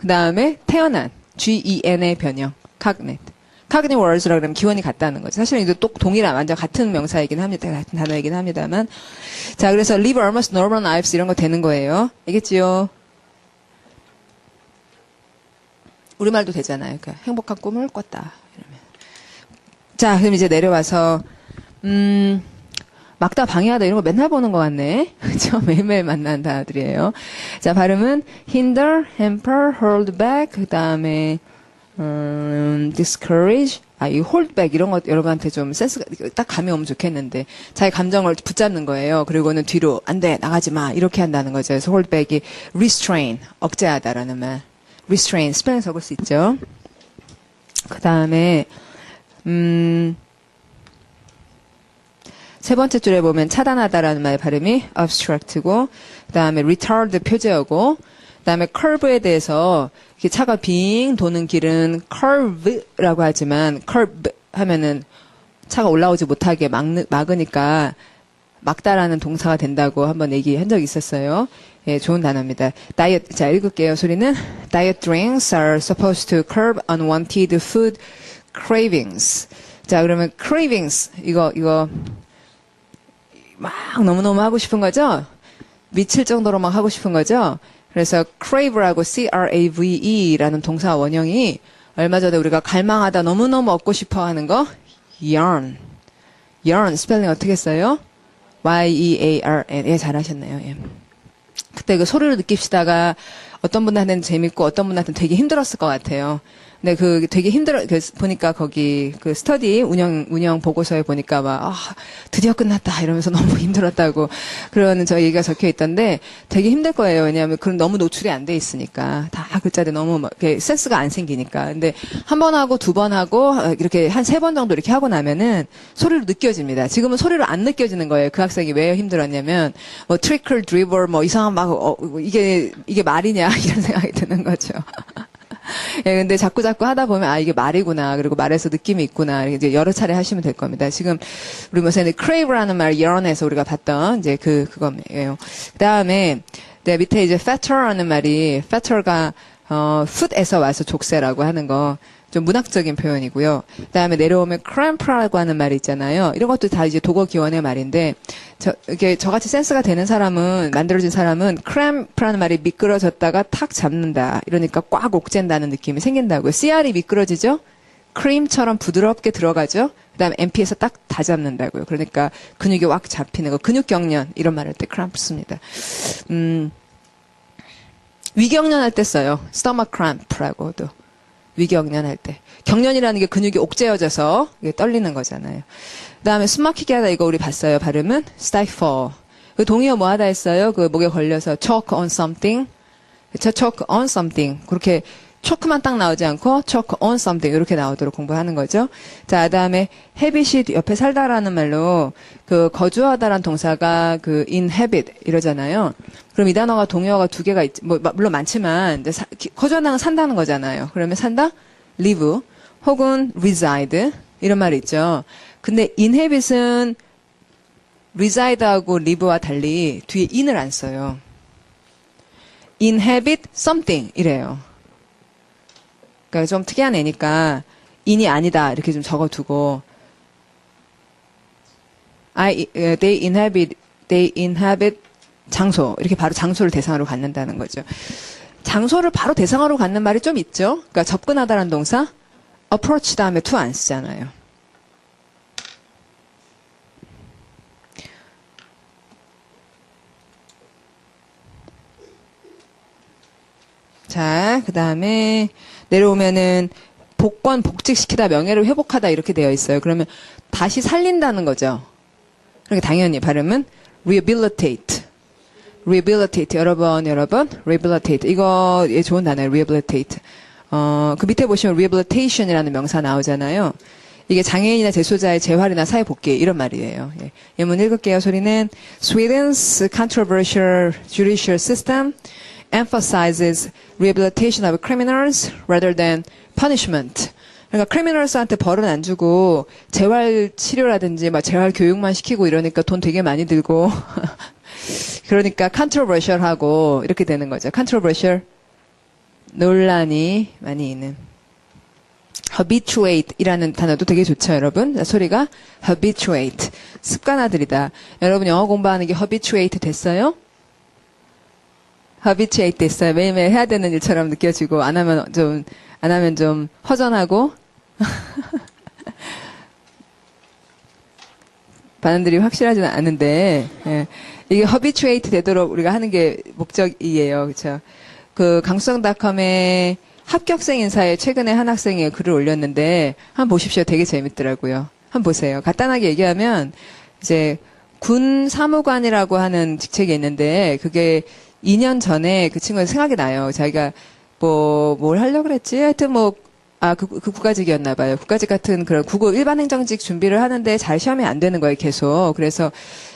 그다음에 태어난 gen의 변형 cognite. cognate words라고 그러면 기원이 같다는 거죠. 사실은 이거 또 동일한 완전 같은 명사이긴 합니다. 같은 단어이긴 합니다만. 자, 그래서 live almost normal lives 이런 거 되는 거예요. 알겠지요? 우리말도 되잖아요. 그러니까 행복한 꿈을 꿨다. 이러면. 자, 그럼 이제 내려와서 막다 방해하다 이런 거 맨날 보는 것 같네. 그렇죠? 매일매일 만나는 단어들이에요. 자, 발음은 hinder, hamper, hold back 그다음에 discourage, 이 hold back 이런 것 여러분한테 좀 센스가 딱 감이 오면 좋겠는데 자기 감정을 붙잡는 거예요. 그리고는 뒤로 안 돼, 나가지 마 이렇게 한다는 거죠. 그래서 hold back이 restrain, 억제하다라는 말. restrain 스펠링 적을 수 있죠. 그다음에 세 번째 줄에 보면 차단하다라는 말의 발음이 obstruct고 그다음에 retard 표제어고 그다음에 curve에 대해서 이렇게 차가 빙 도는 길은 curve라고 하지만 curve 하면은 차가 올라오지 못하게 막으니까 막다라는 동사가 된다고 한번 얘기한 적이 있었어요. 예, 좋은 단어입니다. 다이어트, 자, 읽을게요. 소리는 diet drinks are supposed to curb unwanted food cravings. 자, 그러면 cravings 이거 막 너무너무 하고 싶은 거죠? 미칠 정도로 막 하고 싶은 거죠. 그래서 crave라고 C-R-A-V-E라는 동사 원형이 얼마 전에 우리가 갈망하다 너무너무 얻고 싶어 하는 거 yearn. yearn 스펠링 어떻게 써요? Y-E-A-R-N. 예, 잘하셨네요. 예. 그때 그 소리를 느낍시다가 어떤 분한테는 재밌고 어떤 분한테는 되게 힘들었을 것 같아요. 근데 그 되게 보니까 거기 그 스터디 운영 보고서에 보니까 막, 드디어 끝났다 이러면서 너무 힘들었다고 그러는 저 얘기가 적혀 있던데 되게 힘들 거예요. 왜냐하면 그런 너무 노출이 안 돼 있으니까. 다 글자들 너무 막 이렇게 센스가 안 생기니까. 근데 한 번 하고 두 번 하고 이렇게 한 세 번 정도 이렇게 하고 나면은 소리로 느껴집니다. 지금은 소리로 안 느껴지는 거예요. 그 학생이 왜 힘들었냐면 뭐 트리클 드리블 뭐 이상한 막 이게 말이냐 이런 생각이 드는 거죠. 예, 근데 자꾸 하다 보면, 이게 말이구나. 그리고 말에서 느낌이 있구나. 이렇게 이제 여러 차례 하시면 될 겁니다. 지금, 우리 뭐, crave라는 말, yearn에서 우리가 봤던, 이제 그거예요. 그 다음에, 네, 밑에 이제 fatter라는 말이, fatter가, foot에서 와서 족쇄라고 하는 거. 좀 문학적인 표현이고요. 그다음에 내려오면 cramp라고 하는 말이 있잖아요. 이런 것도 다 이제 독어 기원의 말인데 이게 저같이 센스가 되는 사람은 만들어진 사람은 cramp라는 말이 미끄러졌다가 탁 잡는다. 이러니까 꽉 옥죄다는 느낌이 생긴다고요. CR이 미끄러지죠? 크림처럼 부드럽게 들어가죠? 그다음에 MP에서 딱 다 잡는다고요. 그러니까 근육이 확 잡히는 거. 근육 경련 이런 말 할 때 cramp 씁니다. 위경련 할 때 써요. stomach cramp라고도. 위경련할 때. 경련이라는 게 근육이 옥죄어져서 떨리는 거잖아요. 그 다음에 숨 막히게 하다 이거 우리 봤어요. 발음은 stifle. 그 동의어 뭐 하다 했어요? 그 목에 걸려서 choke on something. 그쵸? choke on something. 그렇게 choke만 딱 나오지 않고 choke on something 이렇게 나오도록 공부하는 거죠. 자, 그 다음에 habit이 옆에 살다라는 말로 그 거주하다라는 동사가 그 inhabit 이러잖아요. 그럼 이 단어가 동의어가 두 개가 있지, 뭐, 물론 많지만, 거주한다는 산다는 거잖아요. 그러면 산다? live, 혹은 reside, 이런 말이 있죠. 근데 inhabit은 reside하고 live와 달리 뒤에 in을 안 써요. inhabit something, 이래요. 그러니까 좀 특이한 애니까, in이 아니다, 이렇게 좀 적어두고, they inhabit 장소. 이렇게 바로 장소를 대상으로 갖는다는 거죠. 장소를 바로 대상으로 갖는 말이 좀 있죠. 그러니까 접근하다라는 동사 approach 다음에 to 안 쓰잖아요. 자, 그 다음에 내려오면은 복직시키다, 명예를 회복하다 이렇게 되어 있어요. 그러면 다시 살린다는 거죠. 그러니까 당연히 발음은 rehabilitate. rehabilitate. 여러분, rehabilitate. 이거, 예, 좋은 단어예요. rehabilitate. 그 밑에 보시면 rehabilitation이라는 명사 나오잖아요. 이게 장애인이나 재소자의 재활이나 사회복귀, 이런 말이에요. 예. 예문 읽을게요. 소리는 Sweden's controversial judicial system emphasizes rehabilitation of criminals rather than punishment. 그러니까 크리미널스한테 벌은 안 주고 재활 치료라든지 막 재활 교육만 시키고 이러니까 돈 되게 많이 들고 그러니까 controversial하고 이렇게 되는 거죠. controversial 논란이 많이 있는. habituate이라는 단어도 되게 좋죠, 여러분. 소리가 habituate 습관화들이다. 여러분 영어 공부하는 게 habituate 됐어요? habituate 됐어요. 매일매일 해야 되는 일처럼 느껴지고 안 하면 좀 허전하고 반응들이 확실하지는 않은데 예. 이게 habituate 되도록 우리가 하는 게 목적이에요. 그렇죠? 그 강수성닷컴에 합격생 인사에 최근에 한 학생이 글을 올렸는데 한번 보십시오. 되게 재밌더라고요. 한번 보세요. 간단하게 얘기하면 이제 군 사무관이라고 하는 직책이 있는데 그게 2년 전에 그 친구가 생각이 나요. 자기가 뭘 하려고 그랬지? 하여튼 그 국가직이었나 봐요. 국가직 같은 그런 일반 행정직 준비를 하는데 잘 시험이 안 되는 거예요, 계속. 그래서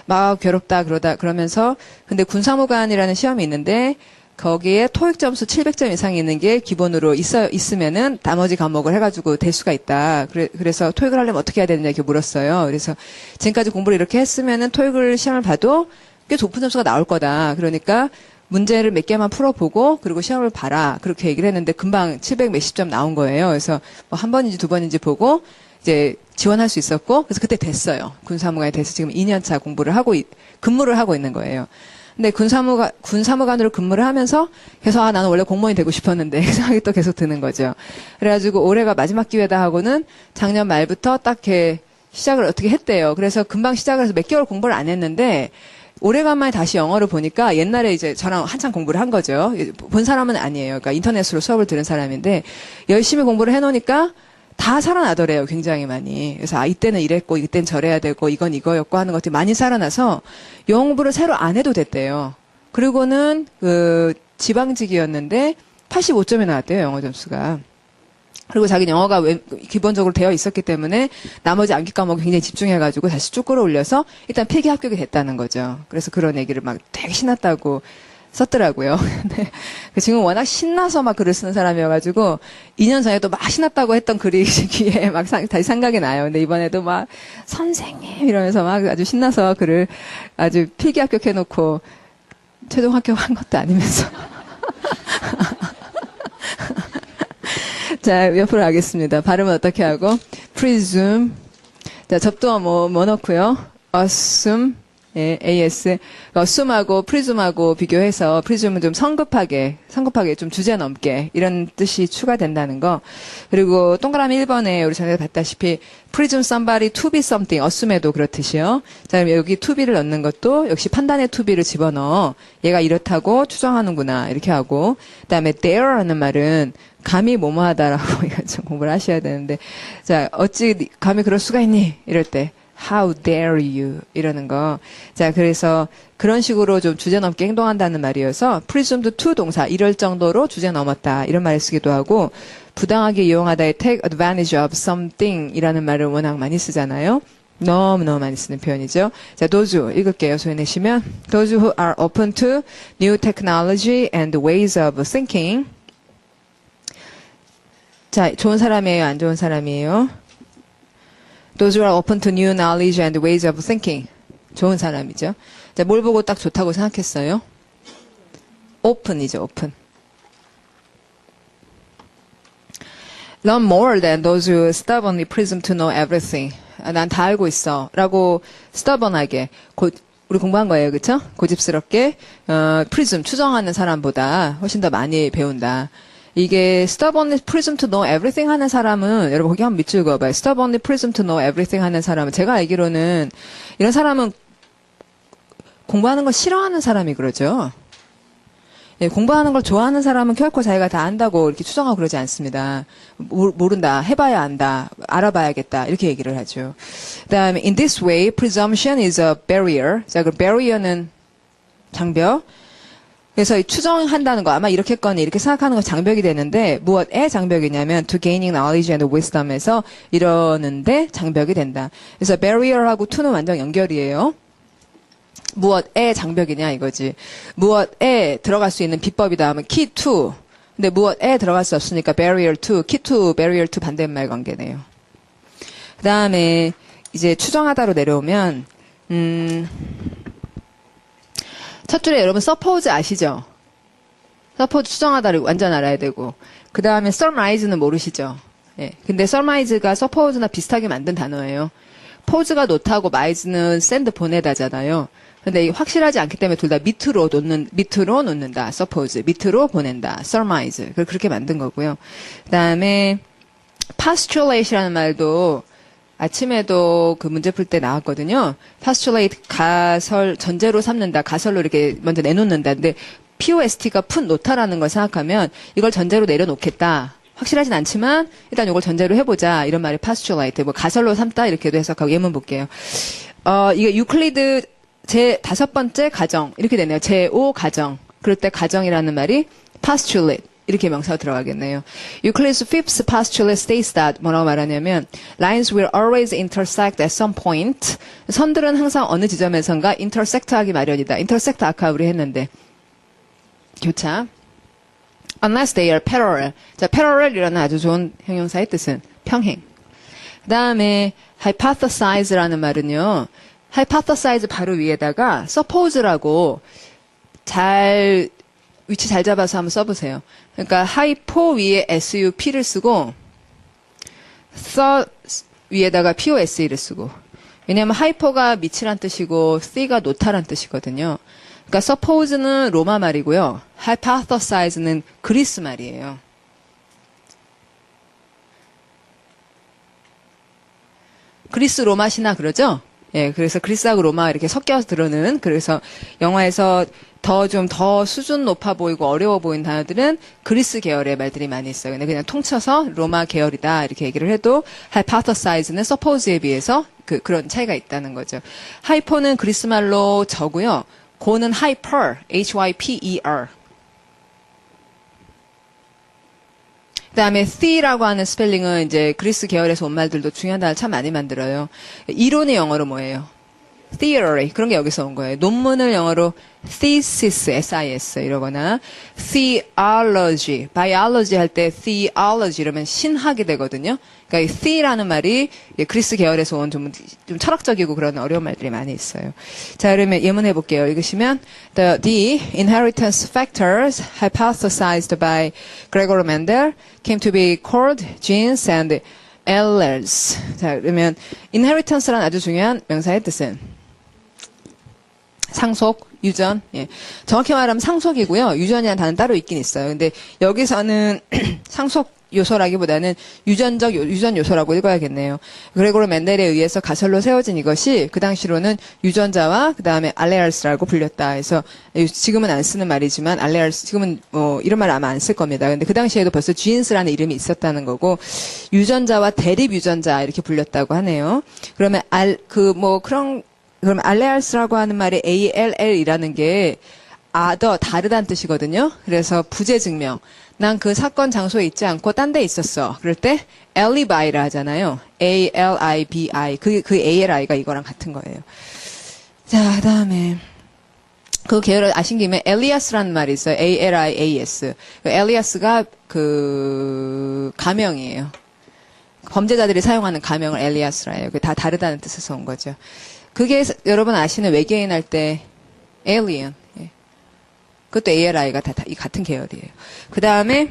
막 괴롭다 그러면서 근데 군사무관이라는 시험이 있는데 거기에 토익 점수 700점 이상이 있는 게 기본으로 있으면은 나머지 과목을 해가지고 될 수가 있다. 그래서 토익을 하려면 어떻게 해야 되느냐 이렇게 물었어요. 그래서 지금까지 공부를 이렇게 했으면은 토익을 시험을 봐도 꽤 높은 점수가 나올 거다. 그러니까 문제를 몇 개만 풀어보고 그리고 시험을 봐라. 그렇게 얘기를 했는데 금방 700 몇십 점 나온 거예요. 그래서 한 번인지 두 번인지 보고 이제 지원할 수 있었고 그래서 그때 됐어요. 군사무관이 돼서 지금 2년차 근무를 하고 있는 거예요. 근데 군사무관으로 근무를 하면서 계속 나는 원래 공무원이 되고 싶었는데 그 생각이 또 계속 드는 거죠. 그래가지고 올해가 마지막 기회다 하고는 작년 말부터 딱 이렇게 시작을 어떻게 했대요. 그래서 금방 시작을 해서 몇 개월 공부를 안 했는데 오래간만에 다시 영어를 보니까 옛날에 이제 저랑 한참 공부를 한 거죠. 본 사람은 아니에요. 그러니까 인터넷으로 수업을 들은 사람인데 열심히 공부를 해놓으니까 다 살아나더래요. 굉장히 많이. 그래서 이때는 이랬고 이때는 저래야 되고 이건 이거였고 하는 것들이 많이 살아나서 영어 공부를 새로 안 해도 됐대요. 그리고는 그 지방직이었는데 85점이 나왔대요. 영어 점수가. 그리고 자기는 영어가 기본적으로 되어 있었기 때문에 나머지 암기 과목에 굉장히 집중해가지고 다시 쭉 끌어올려서 일단 필기 합격이 됐다는 거죠. 그래서 그런 얘기를 막 되게 신났다고 썼더라고요. 근데 그 친구는 워낙 신나서 막 글을 쓰는 사람이어가지고 2년 전에도 막 신났다고 했던 글이 귀에 막 다시 생각이 나요. 근데 이번에도 막 선생님 이러면서 막 아주 신나서 글을 아주 필기 합격해놓고 최종 합격한 것도 아니면서. 자, 옆으로 가겠습니다. 발음은 어떻게 하고? presume. 자, 접두어 뭐 넣고요. assume. 예, AS. assume하고 presume하고 비교해서 presume은 좀 성급하게 좀 주제 넘게 이런 뜻이 추가된다는 거. 그리고 동그라미 1번에 우리 전에 봤다시피 presume somebody to be something. assume에도 그렇듯이요. 자, 여기 to be를 넣는 것도 역시 판단의 to be를 집어넣어. 얘가 이렇다고 추정하는구나. 이렇게 하고. 그다음에 dare라는 말은 감히 뭐뭐 하다라고 이거 좀 공부를 하셔야 되는데. 자, 어찌 감히 그럴 수가 있니? 이럴 때. How dare you 이러는 거. 자, 그래서 그런 식으로 좀 주제 넘게 행동한다는 말이어서 presumed to 동사 이럴 정도로 주제 넘었다 이런 말을 쓰기도 하고 부당하게 이용하다에 take advantage of something 이라는 말을 워낙 많이 쓰잖아요. 너무너무 많이 쓰는 표현이죠. 자, those who 읽을게요. 소리 내시면 those who are open to new technology and ways of thinking. 자, 좋은 사람이에요? 안 좋은 사람이에요? Those who are open to new knowledge and ways of thinking. 좋은 사람이죠. 자, 뭘 보고 딱 좋다고 생각했어요? open이죠, open. Learn more than those who stubbornly presume to know everything. 난 다 알고 있어. 라고 stubborn하게, 우리 공부한 거예요, 그쵸? 고집스럽게, presume, 추정하는 사람보다 훨씬 더 많이 배운다. 이게 stubbornly presume to know everything 하는 사람은 여러분 거기 한번 밑줄 그어봐요. stubbornly presume to know everything 하는 사람은 제가 알기로는 이런 사람은 공부하는 걸 싫어하는 사람이 그러죠. 예, 공부하는 걸 좋아하는 사람은 결코 자기가 다 안다고 이렇게 추정하고 그러지 않습니다. 모른다, 해봐야 안다, 알아봐야겠다 이렇게 얘기를 하죠. 그다음에 in this way presumption is a barrier. 자, 그 barrier는 장벽. 그래서 이 추정한다는 거 아마 이렇게거니 이렇게 생각하는 거 장벽이 되는데 무엇의 장벽이냐면 to gaining knowledge and wisdom에서 이러는데 장벽이 된다. 그래서 barrier하고 to는 완전 연결이에요. 무엇의 장벽이냐 이거지. 무엇에 들어갈 수 있는 비법이다 하면 key to. 근데 무엇에 들어갈 수 없으니까 barrier to, key to, barrier to 반대말 관계네요. 그 다음에 이제 추정하다로 내려오면 첫 줄에 여러분 suppose 아시죠? suppose 추정하다를 완전 알아야 되고 그 다음에 surmise는 모르시죠? 예. 근데 surmise가 suppose나 비슷하게 만든 단어예요. pose가 not하고 mise는 send 보내다잖아요. 근데 이게 확실하지 않기 때문에 둘 다 밑으로 놓는다. suppose 밑으로 보낸다. surmise 그렇게 만든 거고요. 그 다음에 postulate라는 말도 아침에도 그 문제 풀 때 나왔거든요. postulate 가설 전제로 삼는다. 가설로 이렇게 먼저 내놓는다. 근데 POST가 푼 놓다라는 걸 생각하면 이걸 전제로 내려놓겠다. 확실하진 않지만 일단 이걸 전제로 해보자. 이런 말이 postulate. 뭐 가설로 삼다 이렇게도 해석하고 예문 볼게요. 이게 유클리드 제 5번째 가정 이렇게 되네요. 제5 가정. 그럴 때 가정이라는 말이 postulate. 이렇게 명사가 들어가겠네요. Euclid's fifth postulate states that 뭐라고 말하냐면 lines will always intersect at some point. 선들은 항상 어느 지점에선가 intersect하기 마련이다. intersect 아까 우리 했는데 교차. Unless they are parallel. 자, parallel이라는 아주 좋은 형용사의 뜻은 평행. 그 다음에 hypothesize라는 말은요. hypothesize 바로 위에다가 suppose라고 위치 잘 잡아서 한번 써보세요. 그러니까 hypo 위에 sup를 쓰고 위에다가 pos를 쓰고 왜냐하면 hypo가 밑이란 뜻이고 the가 놓다란 뜻이거든요. 그러니까 suppose는 로마 말이고요. hypothesize는 그리스 말이에요. 그리스 로마 신화 그러죠? 예, 그래서 그리스하고 로마 이렇게 섞여서 들어는, 그래서 영화에서 더 수준 높아 보이고 어려워 보이는 단어들은 그리스 계열의 말들이 많이 있어요. 근데 그냥 통쳐서 로마 계열이다 이렇게 얘기를 해도 hypothesize는 suppose에 비해서 그런 차이가 있다는 거죠. hypo는 그리스 말로 저고요. 고는 hyper, hyper. 그 다음에 the라고 하는 스펠링은 이제 그리스 계열에서 온 말들도 중요한 단어 참 많이 만들어요. 이론이 영어로 뭐예요? theory. 그런 게 여기서 온 거예요. 논문을 영어로 thesis, S-I-S 이러거나 theology, biology 할 때 theology 이러면 신학이 되거든요. 그러니까 이 the라는 말이 그리스 계열에서 온 좀 철학적이고 그런 어려운 말들이 많이 있어요. 자, 그러면 예문해 볼게요. 읽으시면 the inheritance factors hypothesized by Gregor Mendel came to be called genes and alleles. 자, 그러면 inheritance란 아주 중요한 명사의 뜻은 상속, 유전, 예. 정확히 말하면 상속이고요. 유전이라는 단어는 따로 있긴 있어요. 근데 여기서는 상속 요소라기보다는 유전 요소라고 읽어야겠네요. 그레고르 멘델에 의해서 가설로 세워진 이것이 그 당시로는 유전자와 그 다음에 알레알스라고 불렸다. 해서 지금은 안 쓰는 말이지만 알레알스 지금은 이런 말 아마 안 쓸 겁니다. 근데 그 당시에도 벌써 지인스라는 이름이 있었다는 거고 유전자와 대립 유전자 이렇게 불렸다고 하네요. 그러면 그럼 알레알스라고 하는 말이 ALL이라는 게 다르다는 뜻이거든요. 그래서 부재 증명. 난 그 사건 장소에 있지 않고 딴 데 있었어. 그럴 때 alibi라 하잖아요. ALIBI. 그 ALI가 이거랑 같은 거예요. 자, 그다음에 그 계열을 아신 김에 엘리아스라는 말이 있어요. ALIAS. 엘리아스가 가명이에요. 범죄자들이 사용하는 가명을 엘리아스라 해요. 다 다르다는 뜻에서 온 거죠. 그게 여러분 아시는 외계인 할 때 alien. 예. 그것도 ALI가 다 같은 계열이에요. 그 다음에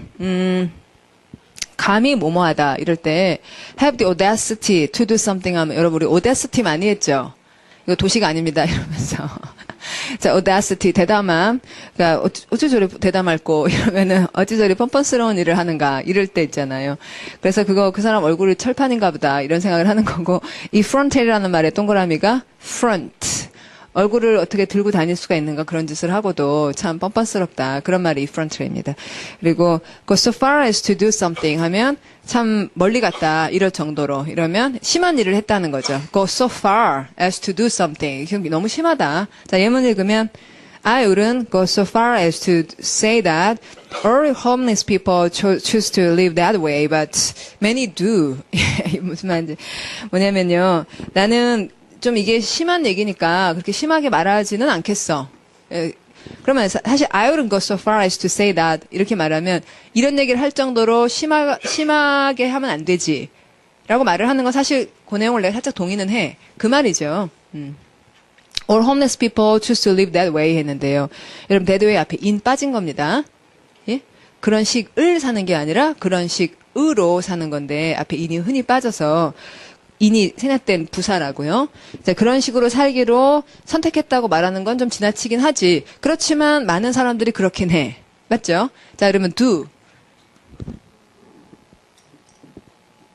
감히 뭐뭐하다 이럴 때 have the audacity to do something 하면 여러분 우리 audacity 많이 했죠. 이거 도시가 아닙니다 이러면서 자 audacity 대담함. 그러니까 어찌 저리 대담할꼬 이러면은 어찌 저리 뻔뻔스러운 일을 하는가 이럴 때 있잖아요. 그래서 그 사람 얼굴이 철판인가 보다 이런 생각을 하는 거고 이 frontal이라는 말의 동그라미가 front. 얼굴을 어떻게 들고 다닐 수가 있는가 그런 짓을 하고도 참 뻔뻔스럽다. 그런 말이 frontal입니다. 그리고 go so far as to do something 하면 참 멀리 갔다 이럴 정도로 이러면 심한 일을 했다는 거죠. go so far as to do something. 너무 심하다. 자, 예문 읽으면 I wouldn't go so far as to say that all homeless people choose to live that way, but many do. 무슨 말인지 뭐냐면요. 나는 좀 이게 심한 얘기니까 그렇게 심하게 말하지는 않겠어. 그러면 사실 I wouldn't go so far as to say that 이렇게 말하면 이런 얘기를 할 정도로 심하게 하면 안 되지 라고 말을 하는 건 사실 그 내용을 내가 살짝 동의는 해. 그 말이죠. All homeless people choose to live that way 했는데요. 여러분 that way 앞에 in 빠진 겁니다. 예? 그런 식을 사는 게 아니라 그런 식으로 사는 건데 앞에 in이 흔히 빠져서 인이 생략된 부사라고요. 자, 그런 식으로 살기로 선택했다고 말하는 건 좀 지나치긴 하지. 그렇지만 많은 사람들이 그렇긴 해. 맞죠? 자, 그러면 do.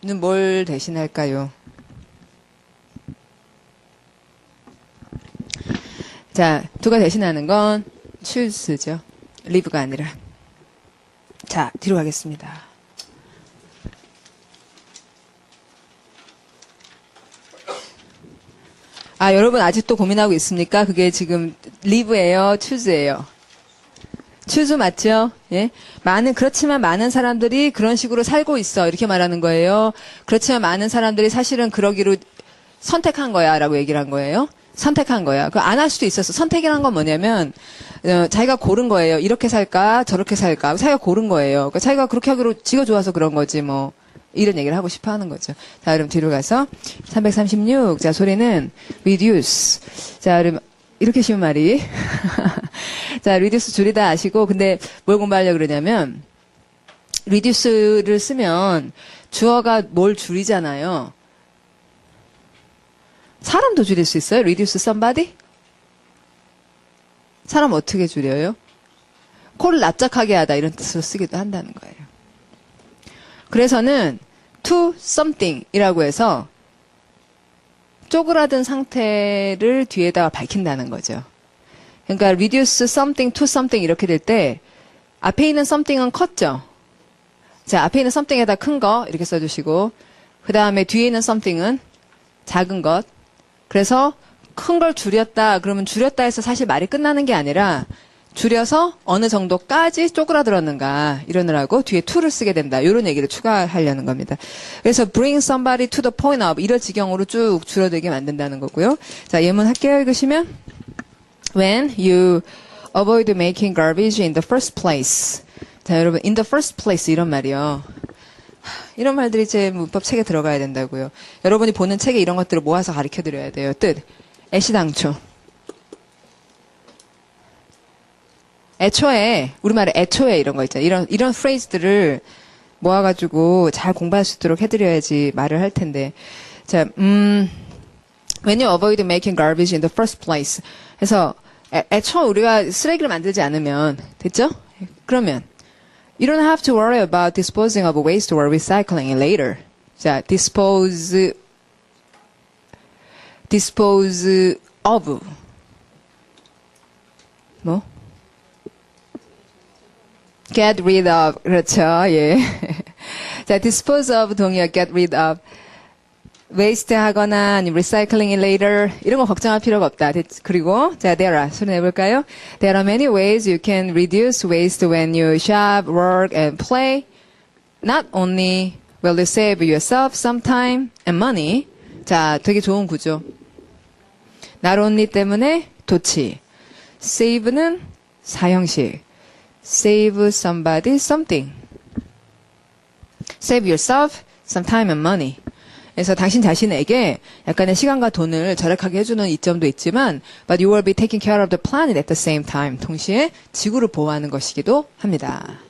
는 뭘 대신할까요? 자, do가 대신하는 건 choose죠. live가 아니라. 자, 뒤로 가겠습니다. 여러분 아직도 고민하고 있습니까? 그게 지금 live예요, choose예요. choose 맞죠? 예? 그렇지만 많은 사람들이 그런 식으로 살고 있어. 이렇게 말하는 거예요. 그렇지만 많은 사람들이 사실은 그러기로 선택한 거야. 라고 얘기를 한 거예요. 선택한 거야. 안 할 수도 있었어. 선택이란 건 뭐냐면, 자기가 고른 거예요. 이렇게 살까, 저렇게 살까. 자기가 고른 거예요. 그러니까 자기가 그렇게 하기로 지가 좋아서 그런 거지, 뭐. 이런 얘기를 하고 싶어 하는 거죠. 자, 그럼 뒤로 가서 336. 자, 소리는 reduce. 자, 그럼 이렇게 쉬운 말이. 자, reduce 줄이다 아시고 근데 뭘 공부하려고 그러냐면 reduce를 쓰면 주어가 뭘 줄이잖아요. 사람도 줄일 수 있어요? reduce somebody? 사람 어떻게 줄여요? 코를 납작하게 하다 이런 뜻으로 쓰기도 한다는 거예요. 그래서는 to something 이라고 해서 쪼그라든 상태를 뒤에다가 밝힌다는 거죠. 그러니까 reduce something to something 이렇게 될 때 앞에 있는 something은 컸죠. 자, 앞에 있는 something에다 큰 거 이렇게 써주시고 그 다음에 뒤에 있는 something은 작은 것. 그래서 큰 걸 줄였다 그러면 줄였다 해서 사실 말이 끝나는 게 아니라 줄여서 어느 정도까지 쪼그라들었는가 이러느라고 뒤에 to를 쓰게 된다. 이런 얘기를 추가하려는 겁니다. 그래서 bring somebody to the point of 이런 지경으로 쭉 줄어들게 만든다는 거고요. 자, 예문 할게요. 읽으시면 When you avoid making garbage in the first place. 자, 여러분 in the first place 이런 말이요. 이런 말들이 제 문법 책에 들어가야 된다고요. 여러분이 보는 책에 이런 것들을 모아서 가르쳐드려야 돼요. 뜻, 애시당초. 애초에, 우리말에 애초에 이런 거 있잖아요. 이런 프레이즈들을 모아가지고 잘 공부할 수 있도록 해드려야지 말을 할 텐데. 자, when you avoid making garbage in the first place. 그래서 애초에 우리가 쓰레기를 만들지 않으면, 됐죠? 그러면, you don't have to worry about disposing of waste or recycling it later. 자, dispose of. 뭐? get rid of. 그렇죠. 예. 자, dispose of 동의어 get rid of. waste 하거나 아니면 recycling it later 이런 거 걱정할 필요가 없다. 그리고 자, there are 소리 내볼까요? There are many ways you can reduce waste when you shop, work, and play. Not only will you save yourself some time and money. 자, 되게 좋은 구조. Not only 때문에 도치. save는 사형식. save somebody something. save yourself some time and money. 그래서 당신 자신에게 약간의 시간과 돈을 절약하게 해주는 이점도 있지만 but you will be taking care of the planet at the same time. 동시에 지구를 보호하는 것이기도 합니다.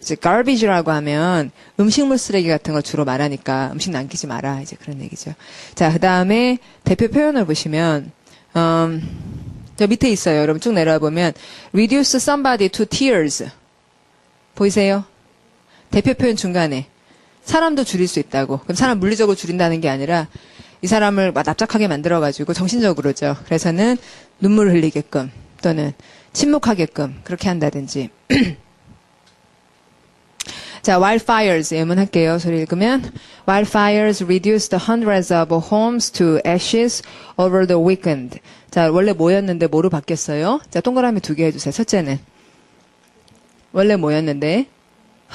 이제 garbage라고 하면 음식물 쓰레기 같은 걸 주로 말하니까 음식 남기지 마라. 이제 그런 얘기죠. 자, 그 다음에 대표 표현을 보시면 저 밑에 있어요. 여러분 쭉 내려와 보면 reduce somebody to tears. 보이세요? 대표 표현 중간에 사람도 줄일 수 있다고. 그럼 사람 물리적으로 줄인다는 게 아니라 이 사람을 막 납작하게 만들어가지고 정신적으로죠. 그래서는 눈물을 흘리게끔 또는 침묵하게끔 그렇게 한다든지. 자, wildfires 예문할게요. 소리 읽으면 wildfires reduced hundreds of homes to ashes over the weekend. 자, 원래 뭐였는데 뭐로 바뀌었어요? 자, 동그라미 2개 해주세요. 첫째는 원래 뭐였는데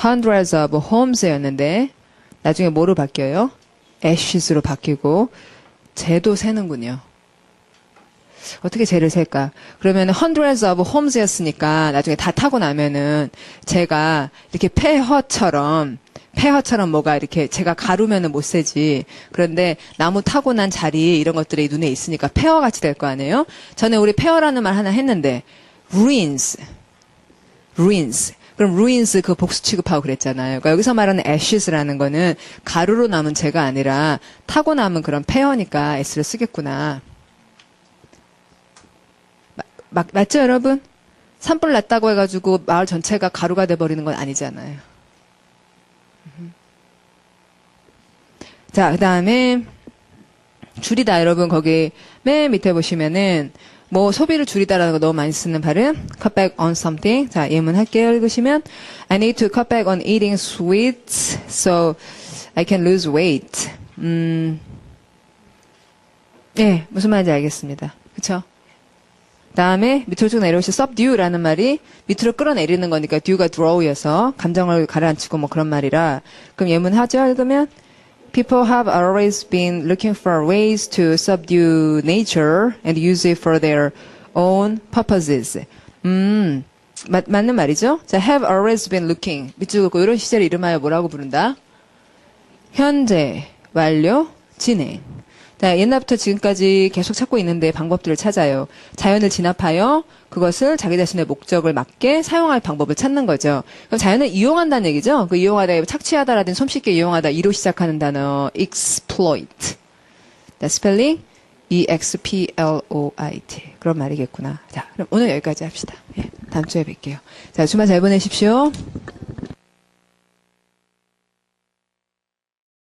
hundreds of homes였는데 나중에 뭐로 바뀌어요? ashes로 바뀌고 재도 세는군요. 어떻게 재를 셀까? 그러면 hundreds of homes였으니까 나중에 다 타고 나면은 제가 이렇게 폐허처럼 뭐가 이렇게 제가 가루면은 못 세지. 그런데 나무 타고 난 자리 이런 것들이 눈에 있으니까 폐허같이 될 거 아니에요? 전에 우리 폐허라는 말 하나 했는데 ruins. 그럼 ruins 그 복수 취급하고 그랬잖아요. 그러니까 여기서 말하는 ashes라는 거는 가루로 남은 재가 아니라 타고 남은 그런 폐허니까 s를 쓰겠구나. 맞죠, 여러분? 산불 났다고 해가지고 마을 전체가 가루가 돼버리는 건 아니잖아요. 자, 그 다음에 줄이다. 여러분 거기 맨 밑에 보시면은 뭐 소비를 줄이다라는 거 너무 많이 쓰는 발음. cut back on something. 자, 예문 할게요. 읽으시면 I need to cut back on eating sweets so I can lose weight. 예, 무슨 말인지 알겠습니다. 그쵸? 다음에 밑으로 쭉 내려오시 subdue라는 말이 밑으로 끌어내리는 거니까 due가 draw여서 감정을 가라앉히고 뭐 그런 말이라. 그럼 예문 하죠? 읽으면 People have always been looking for ways to subdue nature and use it for their own purposes. 맞는 말이죠? 자, have always been looking. 밑줄 긋고 이런 시제를 이름하여 뭐라고 부른다? 현재, 완료, 진행. 자, 옛날부터 지금까지 계속 찾고 있는데 방법들을 찾아요. 자연을 진압하여 그것을 자기 자신의 목적을 맞게 사용할 방법을 찾는 거죠. 그럼 자연을 이용한다는 얘기죠. 그 이용하다, 착취하다라든지 손쉽게 이용하다, 이로 시작하는 단어 exploit. 자, 스펠링 exploit. 그런 말이겠구나. 자, 그럼 오늘 여기까지 합시다. 예, 다음 주에 뵐게요. 자, 주말 잘 보내십시오.